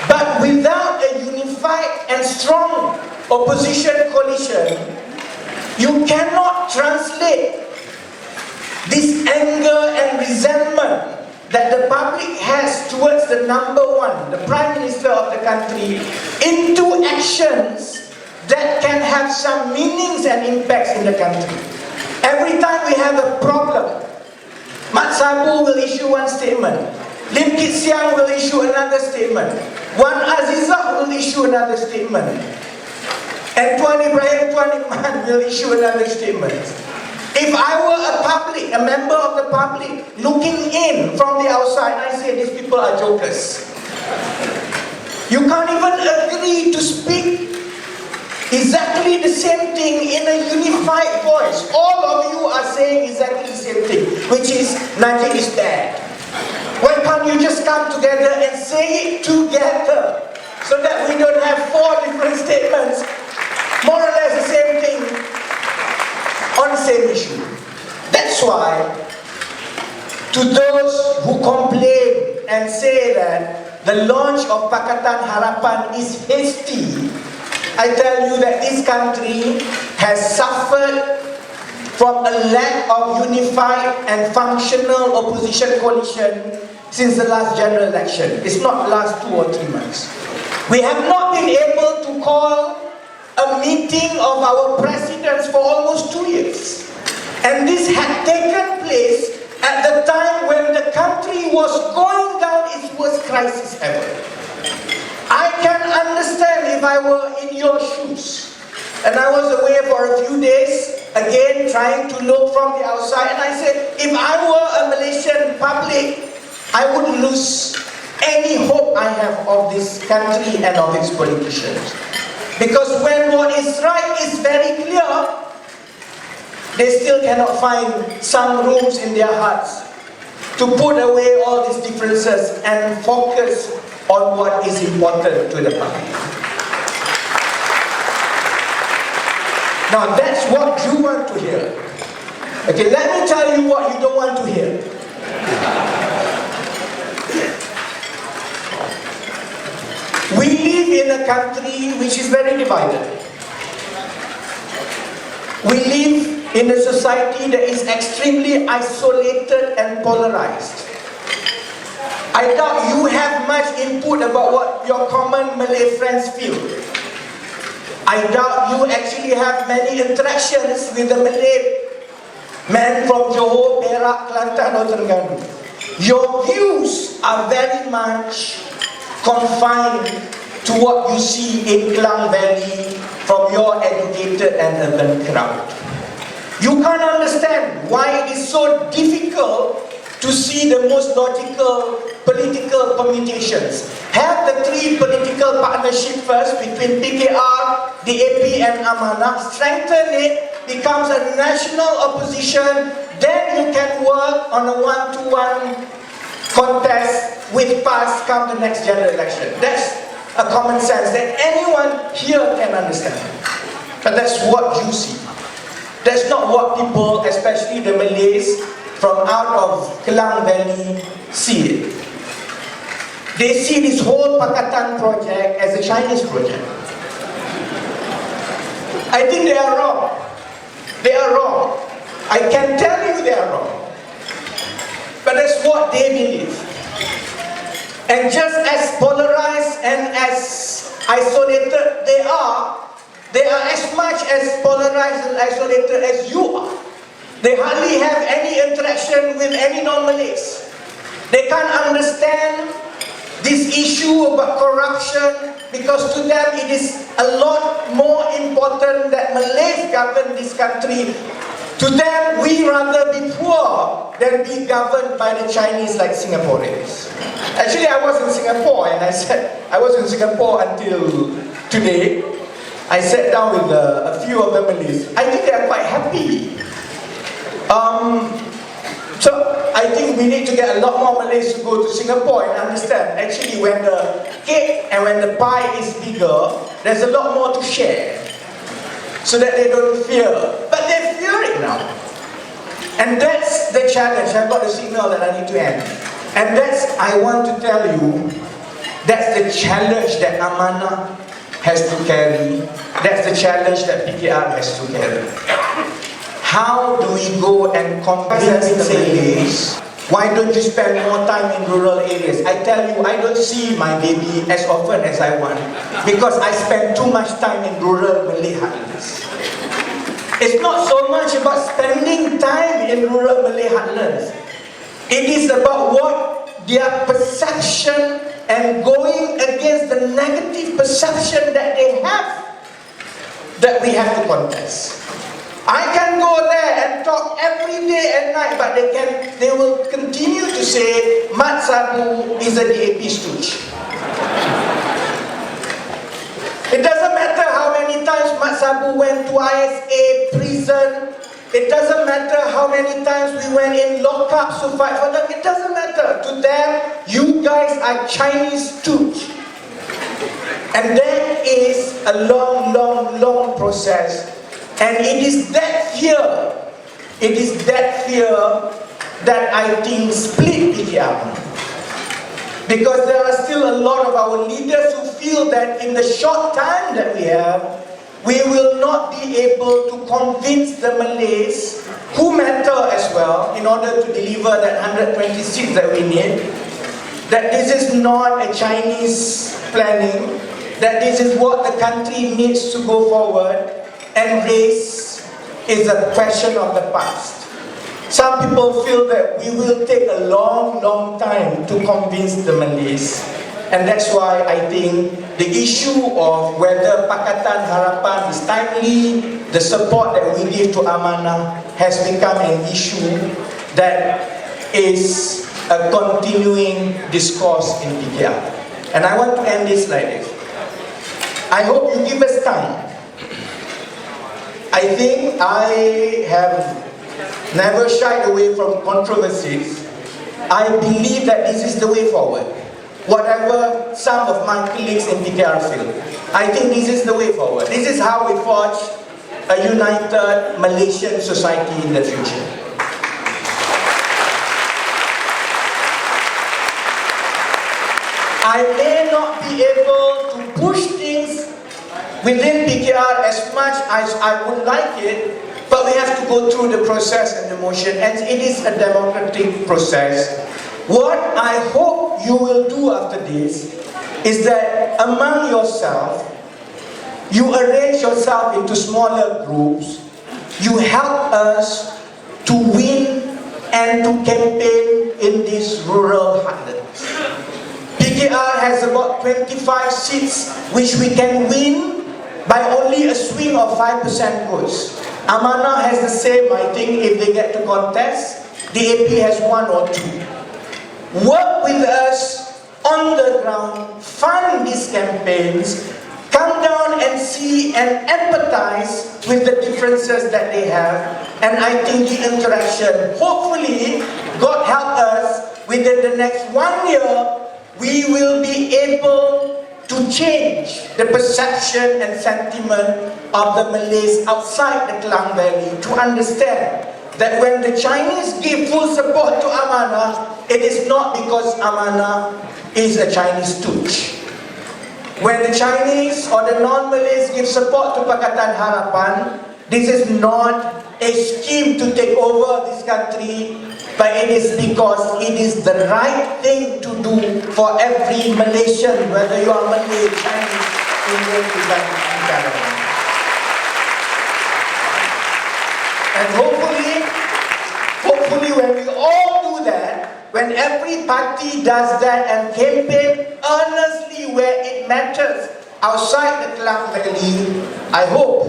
But without a unified and strong opposition coalition, you cannot translate this anger and resentment that the public has towards the number 1, the Prime Minister of the country, into actions that can have some meanings and impacts in the country. Every time we have a problem, Mat Sabu will issue one statement, Lim Kit Siang will issue another statement, Wan Azizah will issue another statement, and Tuan Ibrahim, Tuan Iman will issue another statement. If I were a member of the public, looking in from the outside, I say these people are jokers. You can't even agree to speak exactly the same thing in a unified voice. All of you are saying exactly the same thing, which is Najib is bad. Why can't you just come together and say it together so that we don't have 4 different statements, more or less the same thing on the same issue? That's why, to those who complain and say that the launch of Pakatan Harapan is hasty, I tell you that this country has suffered from a lack of unified and functional opposition coalition since the last general election. It's not last 2 or 3 months. We have not been able to call a meeting of our presidents for almost 2 years. And this had taken place at the time when the country was going down its worst crisis ever. I can understand if I were in your shoes and I was away for a few days, again trying to look from the outside, and I said, if I were a Malaysian public, I would lose any hope I have of this country and of its politicians. Because when what is right is very clear, they still cannot find some rooms in their hearts to put away all these differences and focus on what is important to the public. Now that's what you want to hear. Okay, let me tell you what you don't want to hear. We live in a country which is very divided. We live in a society that is extremely isolated and polarized. I doubt you have much input about what your common Malay friends feel. I doubt you actually have many interactions with the Malay men from Johor, Perak, Kelantan or Terengganu. Your views are very much confined to what you see in Klang Valley from your educated and urban crowd. You can't understand why it is so difficult to see the most logical political permutations. Have the 3 political partnership first between PKR, DAP and Amanah, strengthen it, becomes a national opposition, then you can work on a 1-to-1 contest with PAS come the next general election. That's a common sense that anyone here can understand. But that's what you see. That's not what people, especially the Malays from out of Klang Valley, see it. They see this whole Pakatan project as a Chinese project. I think they are wrong. They are wrong. I can tell you they are wrong. But that's what they believe. And just as polarized and as isolated they are as much as polarized and isolated as you are. They hardly have any interaction with any non-Malays. They can't understand this issue about corruption because to them it is a lot more important that Malays govern this country. To them, we rather be poor than be governed by the Chinese like Singaporeans. Actually, I was in Singapore and I said, I was in Singapore until today. I sat down with a few of the Malays. I think they are quite happy. So I think we need to get a lot more Malays to go to Singapore and understand actually when the cake and when the pie is bigger, there's a lot more to share. So that they don't fear. But they fear it now. And that's the challenge. I've got a signal that I need to end. And that's, I want to tell you, that's the challenge that Amanah has to carry. That's the challenge that PKR has to carry. How do we go and convince the Malays? Why don't you spend more time in rural areas? I tell you, I don't see my baby as often as I want because I spend too much time in rural Malay heartlands. It's not so much about spending time in rural Malay heartlands. It is about what their perception and going against the negative perception that they have that we have to contest. I can go there and talk every day and night, but they will continue to say Mat Sabu is a DAP stooge. It doesn't matter how many times Mat Sabu went to ISA prison. It doesn't matter how many times we went in lockups to fight for them. It doesn't matter. To them, you guys are Chinese stooge. And that is a long, long, long process. And it is that fear, that I think split PKR. Because there are still a lot of our leaders who feel that in the short time that we have, we will not be able to convince the Malays, who matter as well, in order to deliver that 120 seats that we need, that this is not a Chinese planning, that this is what the country needs to go forward, and race is a question of the past. Some people feel that we will take a long, long time to convince the Malays. And that's why I think the issue of whether Pakatan Harapan is timely, the support that we give to Amanah has become an issue that is a continuing discourse in PKR. And I want to end this like this. I hope you give us time. I think I have never shied away from controversies. I believe that this is the way forward. Whatever some of my colleagues in PKR feel, I think this is the way forward. This is how we forge a united Malaysian society in the future. I may not be able to push things within PKR as much as I would like it, but we have to go through the process and the motion, and it is a democratic process. What I hope you will do after this is that among yourself, you arrange yourself into smaller groups, you help us to win and to campaign in these rural heartlands. PKR has about 25 seats which we can win by only a swing of 5% votes. Amanah has the same, I think, if they get to contest. The AP has 1 or 2. Work with us on the ground, fund these campaigns, come down and see and empathize with the differences that they have. And I think the interaction, hopefully, God help us, within the next 1 year, we will be able to change the perception and sentiment of the Malays outside the Klang Valley, to understand that when the Chinese give full support to Amanah, it is not because Amanah is a Chinese stooge. When the Chinese or the non-Malays give support to Pakatan Harapan, this is not a scheme to take over this country, but it is because it is the right thing to do for every Malaysian, whether you are Malay, Chinese, Indian, Tibetan. And hopefully when we all do that, when every party does that and campaign earnestly where it matters outside the Klang Valley, I hope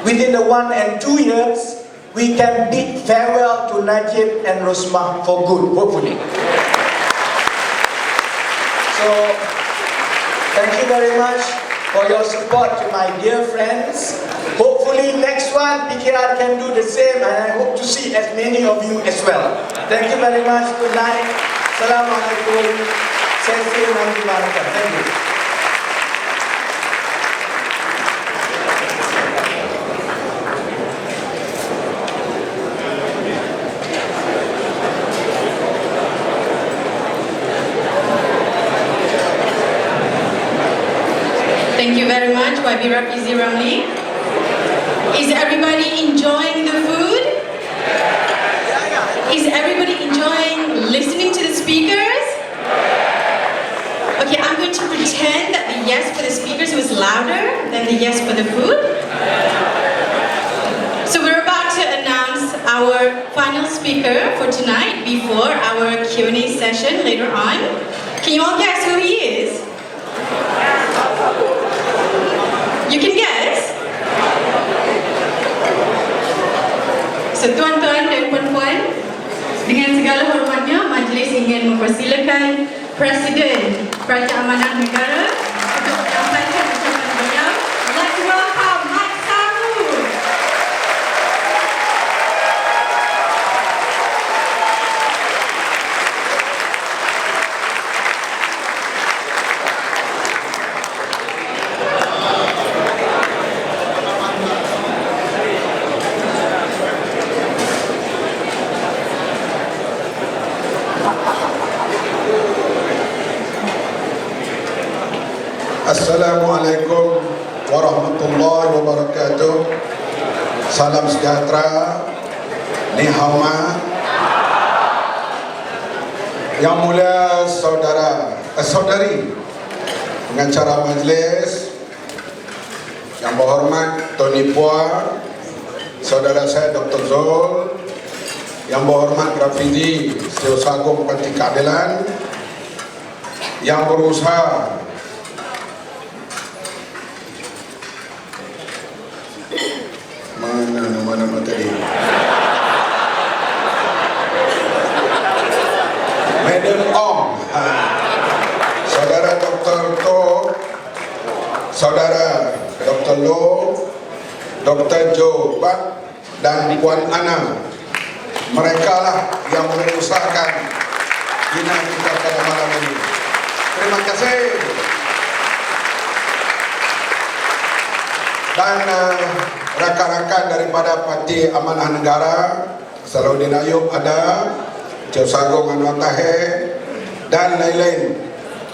within the 1 and 2 years, we can bid farewell to Najib and Rosmah for good, hopefully. So, thank you very much for your support to my dear friends. Hopefully next one, PKR can do the same, and I hope to see as many of you as well. Thank you very much. Good night. Assalamualaikum. Sesi Nanti Barakah. Thank you. Thank you very much, YB Rafizi Ramli. Is everybody enjoying the food? Is everybody enjoying listening to the speakers? Okay, I'm going to pretend that the yes for the speakers was louder than the yes for the food. So we're about to announce our final speaker for tonight before our Q&A session later on. Can you all guess who he is? You can guess? So tuan-tuan dan puan-puan, dengan segala hormatnya, majlis ingin mempersilakan Presiden Kerajaan Amanah Negara untuk menyampaikan ucapan Assalamualaikum warahmatullahi wabarakatuh. Salam sejahtera, ni hao ma. Yang mulia saudari pengacara majlis, yang berhormat Tony Puan, saudara saya Dr. Zul, yang berhormat Grafidi Setiausaha Agung Parti Keadilan, yang berusaha mana tadi, Madam Ong, saudara Dr. To, saudara Dr. Lo, Dr. Jo Bat, dan Puan Ana. Mereka lah yang mengusahakan bina kita pada malam ini. Terima kasih. Dan rakan-rakan daripada Parti Amanah Negara, Salahuddin Ayub ada, Setiausaha Agung Anwar Tahir, dan lain-lain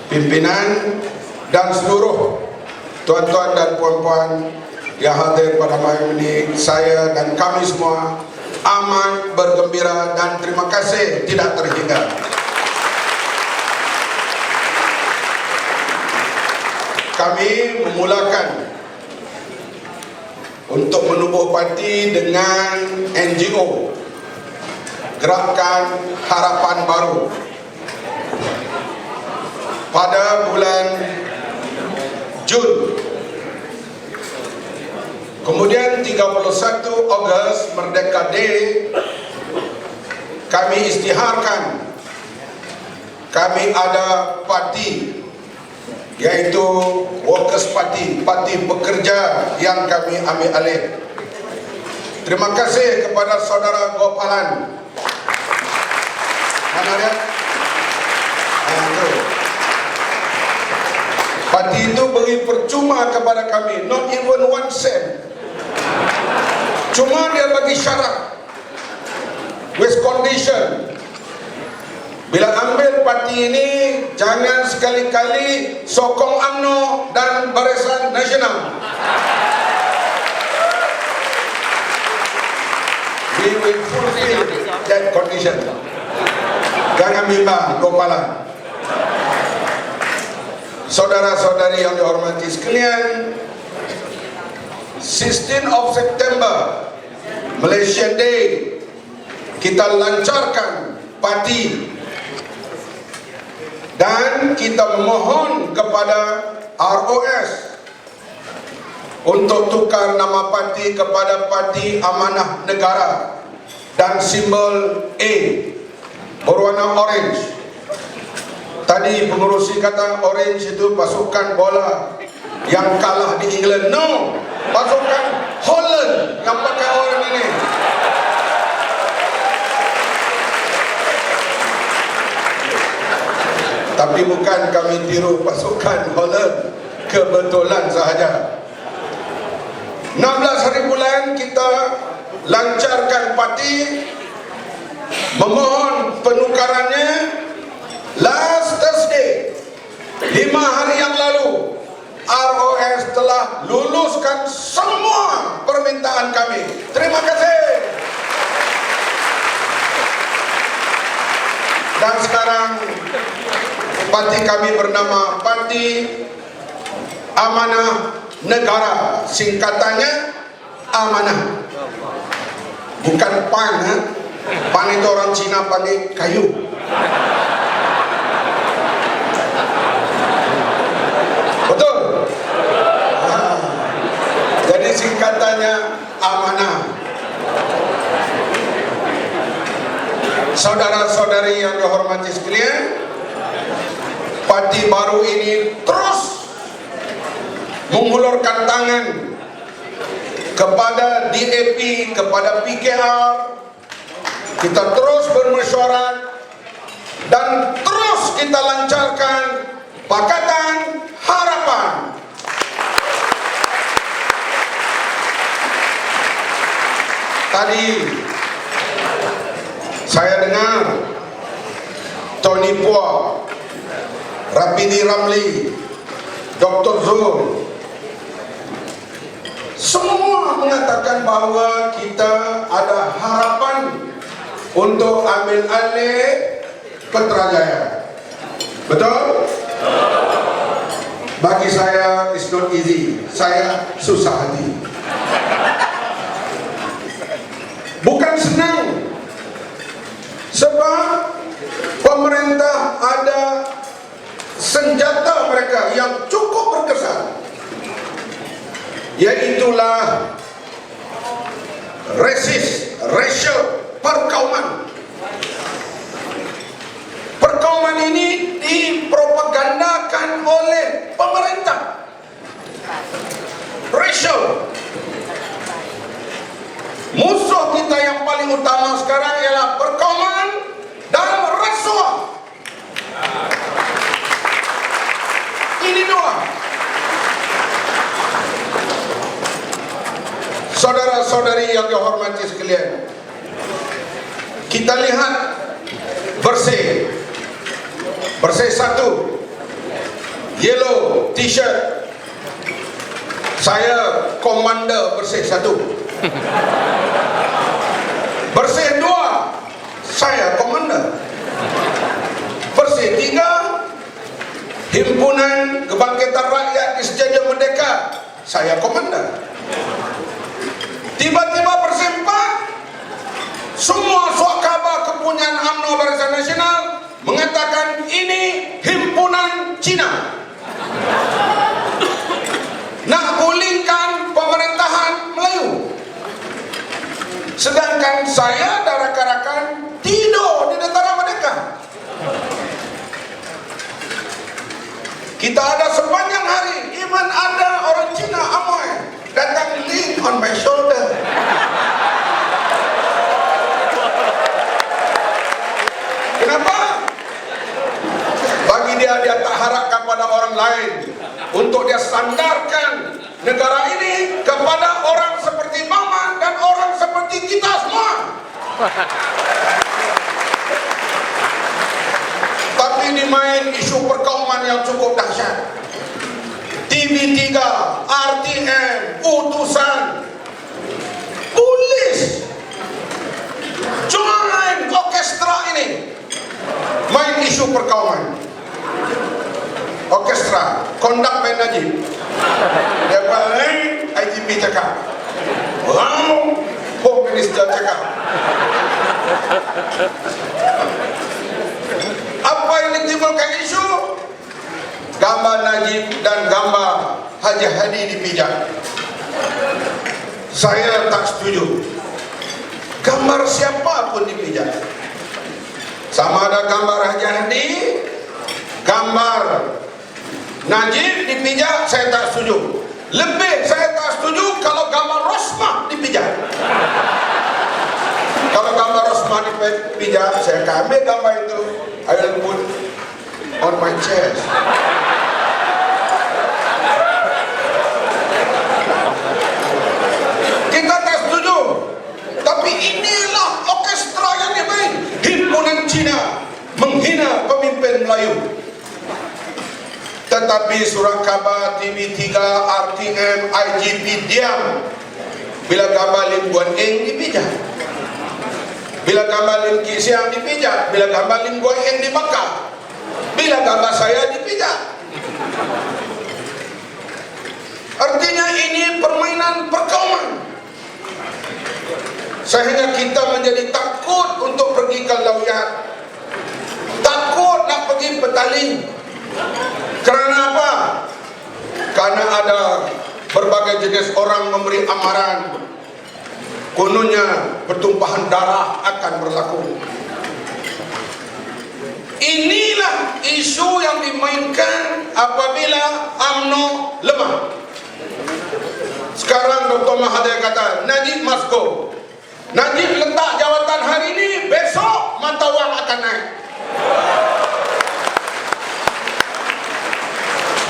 pimpinan dan seluruh tuan-tuan dan puan-puan yang hadir pada malam ini. Saya dan kami semua amat bergembira dan terima kasih tidak terhingga. Kami memulakan untuk menubuh parti dengan NGO Gerakan Harapan Baru pada bulan Jun. Kemudian 31 Ogos Merdeka Day kami isytiharkan kami ada parti, yaitu Workers Party, parti pekerja yang kami ambil alih. Terima kasih kepada saudara Gopalan. Mana dia? Parti itu beri percuma kepada kami, not even 1 sen. Cuma dia bagi syarat, with condition. Bila ambil parti ini, jangan sekali-kali sokong UMNO dan Barisan Nasional. We will fulfill that condition. Jangan bimbang, Gopalan. Saudara-saudari yang dihormati sekalian, 16 of September, Malaysian Day, kita lancarkan parti. Dan kita memohon kepada ROS untuk tukar nama parti kepada Parti Amanah Negara dan simbol A berwarna orange. Tadi pengurusi kata orange itu pasukan bola yang kalah di England. No, pasukan Holland yang pakai orange ini. Tapi bukan kami tiru pasukan Holland, kebetulan sahaja. 16 hari bulan kita lancarkan parti, memohon penukarannya. Last Thursday, 5 hari yang lalu, ROS telah luluskan semua permintaan kami. Terima kasih. Dan sekarang parti kami bernama Parti Amanah Negara, singkatannya Amanah. Bukan PAN, PAN itu orang Cina panggil kayu. Betul? Jadi singkatannya Amanah. Saudara-saudari yang dihormati sekalian, parti baru ini terus mengulurkan tangan kepada DAP, kepada PKR. Kita terus bermesyuarat dan terus kita lancarkan Pakatan Harapan. Tadi saya dengar Tony Puan, Rapidi Ramli, Dr. Zul, semua mengatakan bahawa kita ada harapan untuk ambil alih Putrajaya. Betul? Bagi saya it's not easy. Saya susah hati. Bukan senang. Sebab pemerintah ada senjata mereka yang cukup berkesan, iaitulah racial perkauman. Perkauman ini dipropagandakan oleh pemerintah. Racial. Musuh kita yang paling utama sekarang ialah perkauman dan rasuah. Ini dua. Saudara-saudari yang dihormati sekalian, kita lihat bersih satu, yellow t-shirt. Saya komander bersih satu. Bersih dua, saya komander. Bersih tiga, Himpunan Kebangkitan Rakyat di Stadium Merdeka, saya komander. Tiba-tiba bersih empat, semua surat khabar kepunyaan UMNO Barisan Nasional mengatakan ini himpunan Cina, nak gulingkan pemerintahan Melayu. Sedangkan saya dan rakan-rakan tidur di Dataran Merdeka. Kita ada sepanjang hari, even ada orang Cina amoy datang lean on my shoulder. Kenapa? Bagi dia tak harapkan pada orang lain untuk dia sandarkan negara ini kepada orang seperti Mama dan orang seperti kita semua. Tapi ini main isu perkauman yang cukup dahsyat. TV3, RTM, utusan, polis join orkestra ini main isu perkauman. Orkestra kondak main Najib. Dia paling IGP cakap, wow, Home Minister cakap. Apa yang ditimbulkan isu? Gambar Najib dan gambar Haji Hadi dipijak. Saya tak setuju. Gambar siapa pun dipijak. Sama ada gambar Haji Hadi, gambar Najib dipijak, saya tak setuju. Lebih saya tak setuju kalau gambar Rosmah dipijak. Kalau gambar Rosmah dipijak, saya akan ambil gambar itu, I will put on my chest. Kita tak setuju. Tapi inilah orkestra yang dimain. Himpunan Cina menghina pemimpin Melayu. Tetapi surat khabar TV3, RTM, IGP diam bila gambar Lim Guan Eng dipijak, bila gambar Lim Kee Siang dipijak, bila gambar Lim Guan Eng dibakar, bila gambar saya dipijak. Artinya ini permainan perkauman, sehingga kita menjadi takut untuk pergi ke lawyat, takut nak pergi petaling. Kerana apa? Karena ada berbagai jenis orang memberi amaran, kononnya pertumpahan darah akan berlaku. Inilah isu yang dimainkan apabila UMNO lemah. Sekarang Dr. Mahathir kata Najib must go. Najib letak jawatan hari ini, besok mata wang akan naik.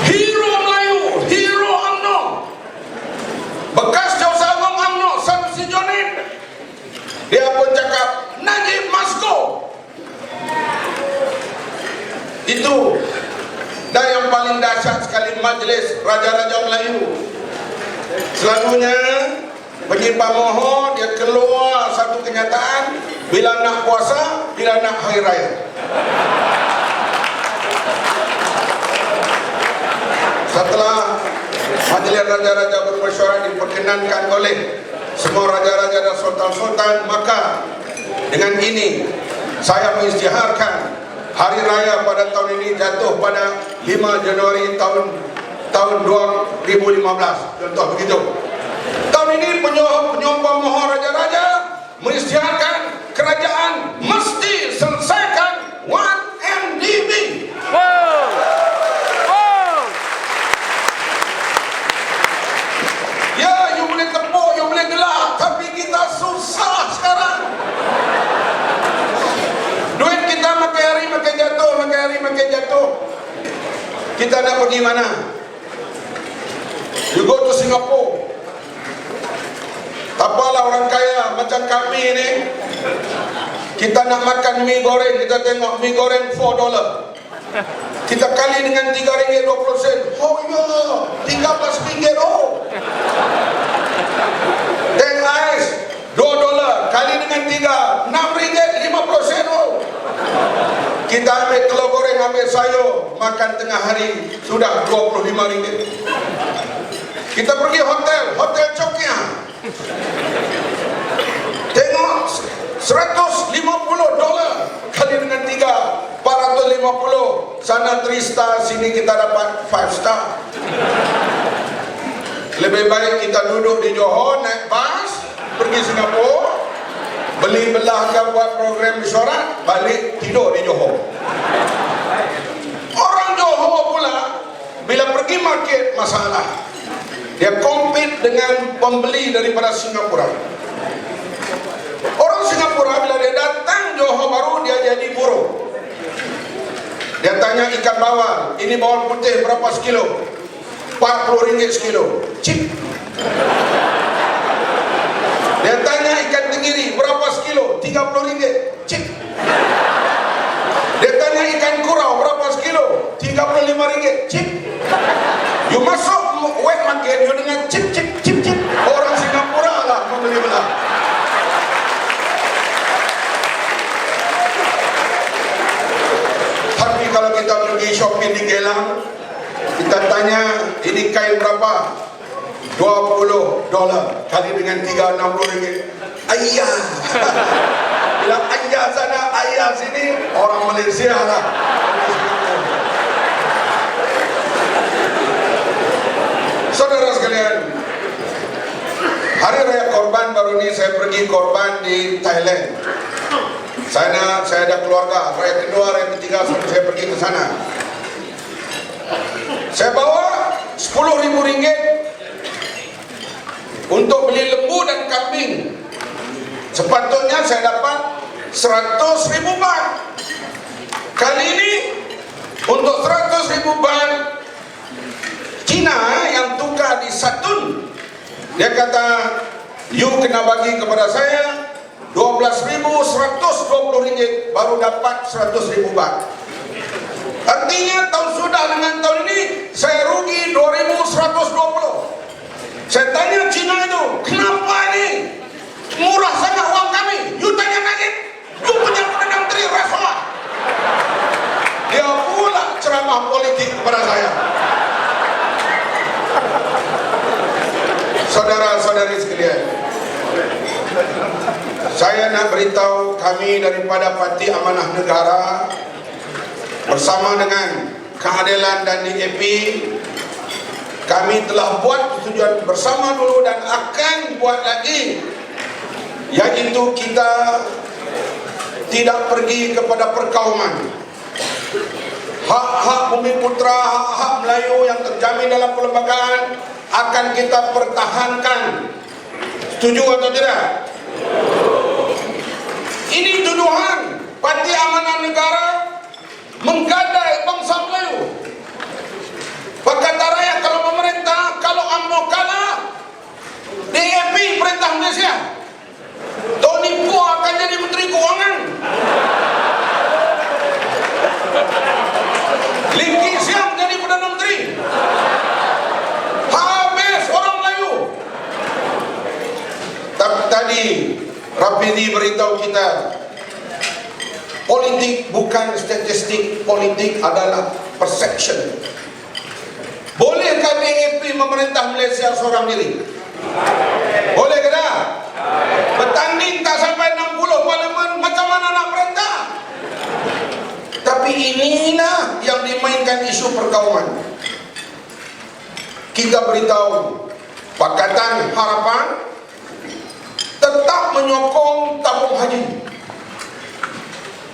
Hero Melayu, hero UMNO, bekas Jawatan Agung UMNO Samsi Jonin, dia pun cakap Najib must go. Itu Dan yang paling dahsyat sekali, majlis Raja-Raja Melayu. Selalunya penyimpan mohon dia keluar satu kenyataan bila nak puasa, bila nak hari raya. Setelah majlis Raja-Raja bermesyuarat diperkenankan oleh semua raja-raja dan sultan-sultan, maka dengan ini saya mengisytiharkan hari raya pada tahun ini jatuh pada 5 Januari tahun 2015. Contoh begitu. Tahun ini penyumbang mohon raja-raja mengisytiharkan kerajaan mesti selesaikan 1MDB. Ya, you boleh tepuk, you boleh gelak, tapi kita susah sekarang. Duit kita makin hari makin jatuh, makin hari makin jatuh. Kita nak pergi mana? You go to Singapore. Tak apalah orang kaya macam kami ni. Kita nak makan mie goreng, kita tengok mie goreng $4. Kita kali dengan RM3.20. Oh ya, RM13. Oh. Teng ais $2 kali dengan 3, RM6.50. Oh. Kita ambil telur goreng, ambil sayur, makan tengah hari sudah RM25. Kita pergi hotel Choknya. Tengok $150 kali dengan 3, $450. Sana 3 star, sini kita dapat 5 star. Lebih baik kita duduk di Johor, naik bas, pergi Singapura, beli belah ke buat program mesyuarat, balik tidur di Johor. Orang Johor pula bila pergi market Masalah, dia compete dengan pembeli daripada Singapura. Orang Singapura bila dia datang Johor baru, dia jadi buruh. Dia tanya ikan bawal, ini bawal putih berapa sekilo? RM40 sekilo. Cheap. Dia tanya ikan tenggiri berapa sekilo? RM30. Cheap. Dia tanya ikan kurau berapa sekilo? RM35. Cheap. You masuk wet market, you dengan chip. Orang Singapura lah membeli belah. Tapi kalau kita pergi shopping di Gelang, kita tanya ini kain berapa? $20 kali dengan 3, RM60. Ayah. Bila ayah sana, ayah sini, orang Malaysia lah. Saudara sekalian, hari raya korban baru ini saya pergi korban di Thailand. Saya ada keluarga, raya kedua, raya ketiga saya pergi ke sana. Saya bawa RM10.000 untuk beli lembu dan kambing. Sepatutnya saya dapat RM100.000. Kali ini untuk RM100.000 Cina yang tukar di satu, dia kata you kena bagi kepada saya RM12.120 baru dapat RM100.000. Artinya tahun sudah dengan tahun ini saya rugi RM2.120. Saya tanya Cina itu, kenapa ini murah sangat uang kami? You tanya lagi, you punya Perdana Menteri rasuah. Dia pula ceramah politik kepada saya. Saudara-saudari sekalian, saya nak beritahu kami daripada Parti Amanah Negara bersama dengan Keadilan dan DAP, kami telah buat persetujuan bersama dulu dan akan buat lagi, yaitu kita tidak pergi kepada perkauman. Hak-hak bumi putra, hak-hak Melayu yang terjamin dalam perlembagaan akan kita pertahankan. Setuju atau tidak? Ini tuduhan Parti Amanah Negara menggadai bangsa Melayu. Pakatan Rakyat kalau memerintah, kalau UMNO kalah, DAP perintah Malaysia, Tony Po akan jadi Menteri Keuangan, Lim Kim Siang jadi Habibie beritahu kita, politik bukan statistik, politik adalah perception. Bolehkah DAP memerintah Malaysia seorang diri? Boleh ke tak? Bertanding tak sampai 60 parlimen, macam mana nak perintah? Tapi inilah yang dimainkan isu perkauman. Kita beritahu Pakatan Harapan tetap menyokong tabung haji.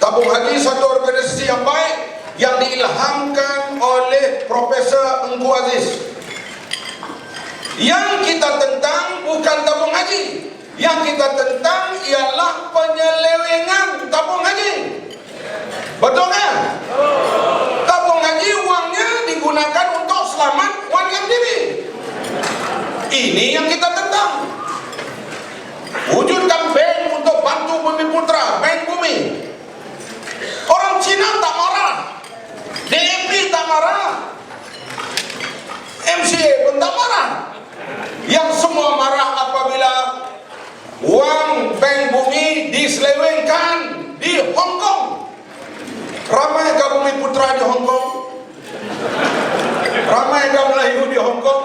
Tabung haji satu organisasi yang baik yang diilhamkan oleh Profesor Engku Aziz. Yang kita tentang bukan tabung haji. Yang kita tentang ialah penyelewengan tabung haji. Betul kan? Tabung haji uangnya digunakan untuk selamat warga MDB. Ini yang kita tentang. Wujudkan bank untuk bantu Bumi Putra, bank bumi. Orang Cina tak marah, DAP tak marah, MCA pun tak marah. Yang semua marah apabila wang bank bumi diselewengkan di Hong Kong. Ramai ke Bumi Putra di Hong Kong? Ramai ke Melayu di Hong Kong?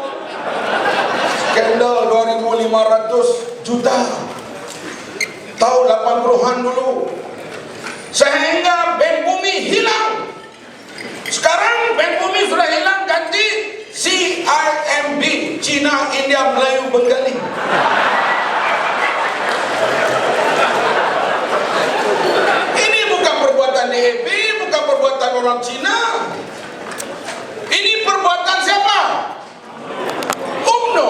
Skandal 2.500 juta tahun 80-an dulu, sehingga bank bumi hilang. Sekarang bank bumi sudah hilang, ganti CIMB, Cina, India, Melayu, Bengali. Ini bukan perbuatan DAP, bukan perbuatan orang Cina. Ini perbuatan siapa? UMNO.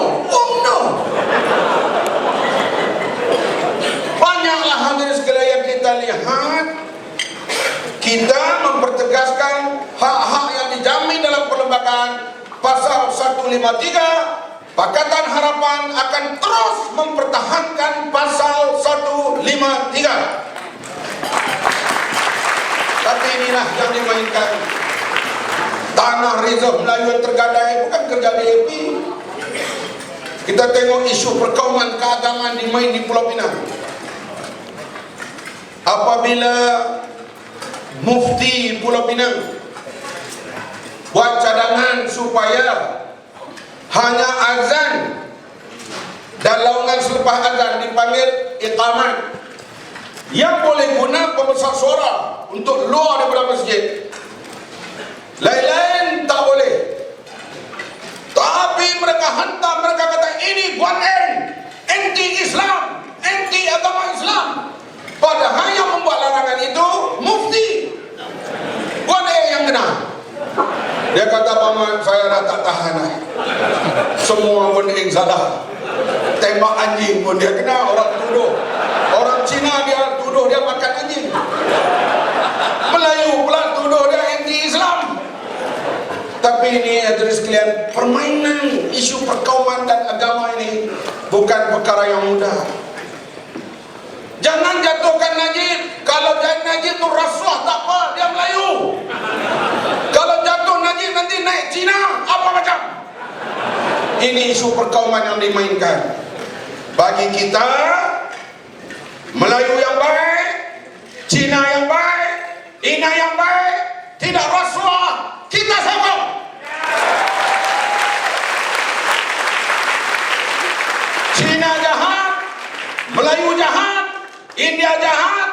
Banyaklah hadirin sekalian yang kita lihat. Kita mempertegaskan hak-hak yang dijamin dalam perlembagaan. Pasal 153, Pakatan Harapan akan terus mempertahankan pasal 153. Tapi inilah yang dimainkan. Tanah reserve Melayu yang tergadai bukan kerja DAP. Kita tengok isu perkauman keagamaan dimain di Pulau Pinang. Apabila Mufti Pulau Pinang buat cadangan supaya hanya azan dan laungan selepas azan dipanggil iqamat, yang boleh guna pembesar suara untuk luar daripada masjid, lain-lain tak boleh. Tapi mereka hantar, mereka kata ini guanen, anti-Islam, anti-agama Islam. Padahal yang membuat larangan itu Mufti. Guanen yang kena. Dia kata, paman, saya dah tak tahan lah. Semua pun yang salah. Tembak anjing pun dia kena, orang tuduh. Orang Cina dia tuduh dia makan anjing. Melayu pula tuduh dia anti-Islam. Tapi ini hadirin sekalian, permainan isu perkauman dan agama ini bukan perkara yang mudah. Jangan jatuhkan Najib. Kalau Najib itu rasuah tak apa, dia Melayu. Kalau jatuh Najib nanti naik Cina, apa macam? Ini isu perkauman yang dimainkan. Bagi kita, Melayu yang baik, Cina yang baik, Ina yang baik, tidak rasuah, kita sokong. Cina jahat, Melayu jahat, India jahat,